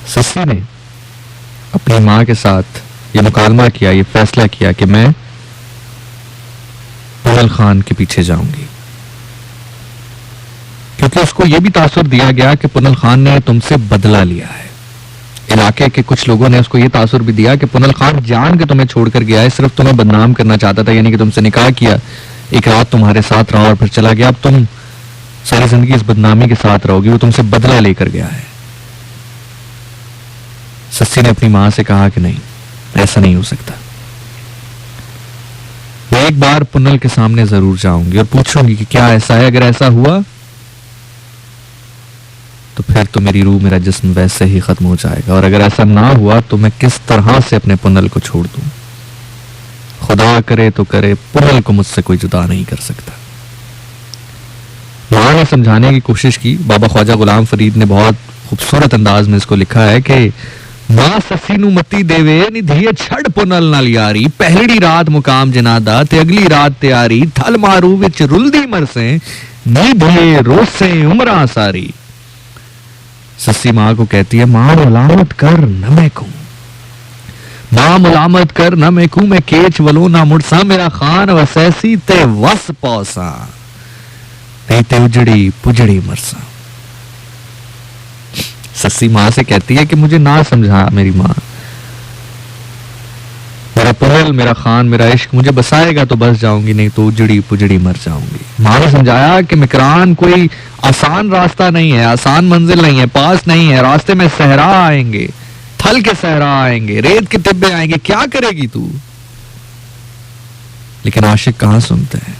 सस्सी ने अपनी मां के साथ ये मुकालमा किया, ये फैसला किया कि मैं पुनल खान के पीछे जाऊंगी, क्योंकि उसको यह भी तासुर दिया गया कि पुनल खान ने तुमसे बदला लिया है। इलाके के कुछ लोगों ने उसको यह तासुर भी दिया कि पुनल खान जान के तुम्हें छोड़कर गया है, सिर्फ तुम्हें बदनाम करना चाहता था, यानी कि तुमसे निकाह किया, एक रात तुम्हारे साथ रहा और फिर चला गया, अब तुम सारी जिंदगी इस बदनामी के साथ रहोगी, वो तुमसे बदला लेकर गया है। सस्सी ने अपनी मां से कहा कि नहीं, ऐसा नहीं हो सकता, एक बार पुनल के सामने जरूर जाऊंगी और पूछूंगी कि क्या ऐसा है। अगर ऐसा हुआ तो फिर तो मेरी रूह मेरा जिस्म वैसे ही खत्म हो जाएगा, और अगर ऐसा ना हुआ तो मैं किस तरह से अपने पुनल को छोड़ दूं। खुदा करे तो करे, पुनल को मुझसे कोई जुदा नहीं कर सकता। मां ने समझाने की कोशिश की। बाबा ख्वाजा गुलाम फरीद ने बहुत खूबसूरत अंदाज में इसको लिखा है कि मां ससी नु मती देवे निधिए छड़ पुनल नाल यारी, पहली रात मुकाम जनादा ते अगली रात तैयारी, थल मारू विच रुलदी मरसे निधिए रोसे उमरा सारी। सस्सी मां को कहती है, मां मुलामत कर न मैं कहूं, मां मुलामत कर न मैं कहूं, मैं केच वलो ना मुड़सा, मेरा खान वसैसी ते वस पौसा, नहीं ते उजड़ी पुजड़ी मरसा। सस्सी मां से कहती है कि मुझे ना समझा मेरी मां, मेरा पुनल मेरा खान मेरा इश्क मुझे बसाएगा तो बस जाऊंगी, नहीं तो उजड़ी पुजड़ी मर जाऊंगी। मां ने समझाया कि मकरान कोई आसान रास्ता नहीं है, आसान मंजिल नहीं है, पास नहीं है, रास्ते में सहरा आएंगे, थल के सहरा आएंगे, रेत के टिब्बे आएंगे, क्या करेगी तू। लेकिन आशिक कहां सुनते हैं।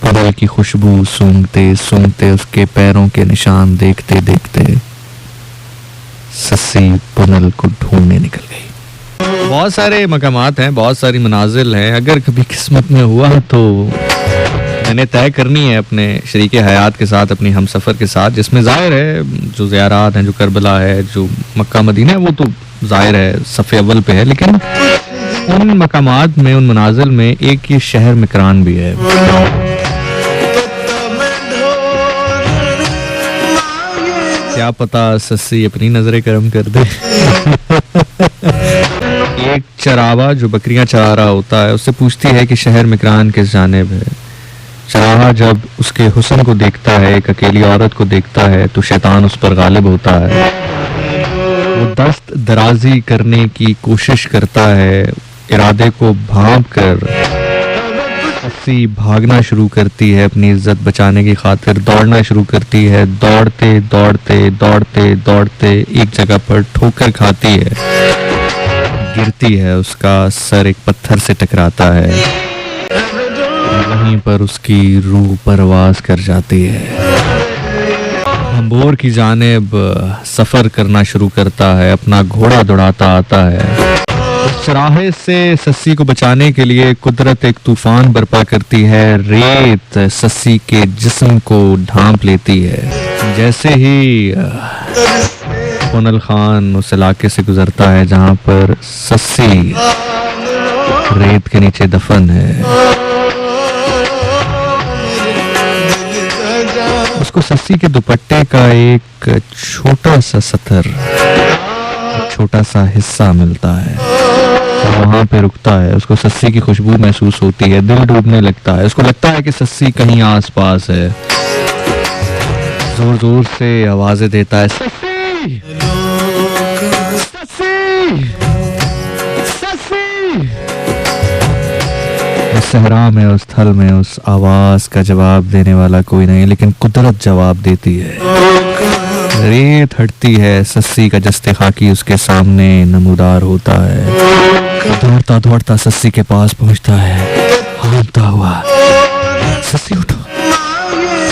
पुनल की खुशबू सूंघते सूंघते उसके पैरों के निशान देखते देखते सस्सी पुनल को ढूंढने निकल गई। बहुत सारे मकामात हैं, बहुत सारी मनाजिल हैं। अगर कभी किस्मत में हुआ तो मैंने तय करनी है अपने शरीके हयात के साथ, अपनी हमसफर के साथ, जिसमें जाहिर है जो ज़ियारात हैं, जो करबला है, जो मक्का मदीना है, वो तो जाहिर है सफ़े अव्वल पे है। लेकिन उन मकामात में, उन मनाजिल में एक ये शहर मकरान भी है। क्या पता सस्सी अपनी नजरें करम कर दे। एक चरावा जो बकरियां चरा रहा होता है उससे पूछती है कि शहर मकरान किस जानिब है। चराहा जब उसके हुस्न को देखता है, एक अकेली औरत को देखता है, तो शैतान उस पर गालिब होता है। वो दस्त दराजी करने की कोशिश करता है, इरादे को भांप कर सस्सी भागना शुरू करती है, अपनी इज्जत बचाने की खातिर दौड़ना शुरू करती है। दौड़ते दौड़ते दौड़ते दौड़ते एक जगह पर ठोकर खाती है, गिरती है, उसका सर एक पत्थर से टकराता है, वहीं पर उसकी रूह परवाज कर जाती है। अंबोर की जानिब सफर करना शुरू करता है, अपना घोड़ा दौड़ाता आता है। उस चराहे से सस्सी को बचाने के लिए कुदरत एक तूफान बर्पा करती है। रेत सस्सी के जिस्म को ढांप लेती है। जैसे ही पुनल खान उस इलाके से गुजरता है जहां पर सस्सी रेत के नीचे दफन है, उसको सस्सी के दुपट्टे का एक छोटा सा सतर, छोटा सा हिस्सा मिलता है, वहां पे रुकता है। उसको सस्सी की खुशबू महसूस होती है, दिल डूबने लगता है। उसको लगता है कि सस्सी कहीं आसपास है। जोर जोर से आवाजें देता है, सस्सी, सस्सी, सस्सी। उस सहरा में, उस थल में उस आवाज का जवाब देने वाला कोई नहीं, लेकिन कुदरत जवाब देती है। रेत हटती है, सस्सी का जस्ते खाकी उसके सामने नमूदार होता है। दौड़ता दौड़ता सस्सी के पास पहुंचता है, हाँफता हुआ, सस्सी उठो,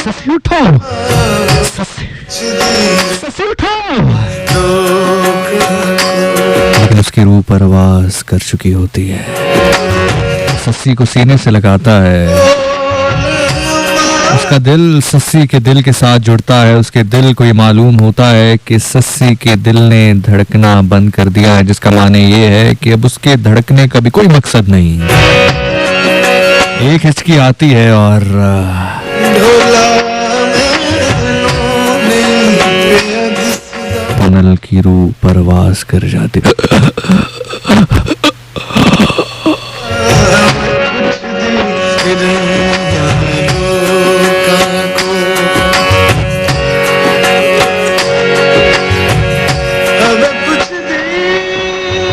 सस्सी उठो, सस्सी, सस्सी उठो। लेकिन उसकी रूह परवाज कर चुकी होती है। सस्सी को सीने से लगाता है, उसका दिल सस्सी के दिल के साथ जुड़ता है। उसके दिल को ये मालूम होता है कि सस्सी के दिल ने धड़कना बंद कर दिया है, जिसका माने ये है कि अब उसके धड़कने का भी कोई मकसद नहीं। एक हिचकी आती है और पुनल की रूह परवाज कर जाती है।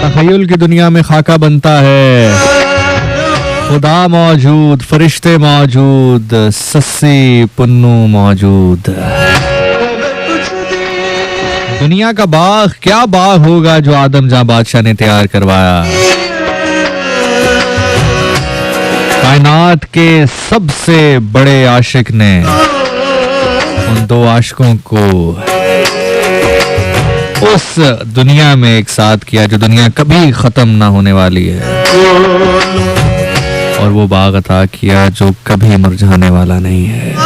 तखय्युल की दुनिया में खाका बनता है, खुदा मौजूद, फरिश्ते मौजूद, सस्सी पुन्नू मौजूद। दुनिया का बाग क्या बाग होगा जो आदम जां बादशाह ने तैयार करवाया। कायनात के सबसे बड़े आशिक ने उन दो आशिकों को उस दुनिया में एक साथ किया जो दुनिया कभी खत्म ना होने वाली है, और वो बाग अता किया जो कभी मुरझाने वाला नहीं है।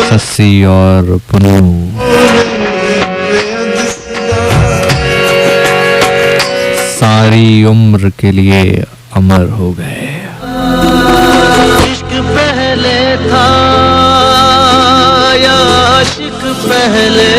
सस्सी और पुन्नू सारी उम्र के लिए अमर हो गए। इश्क पहले था या आशिक पहले,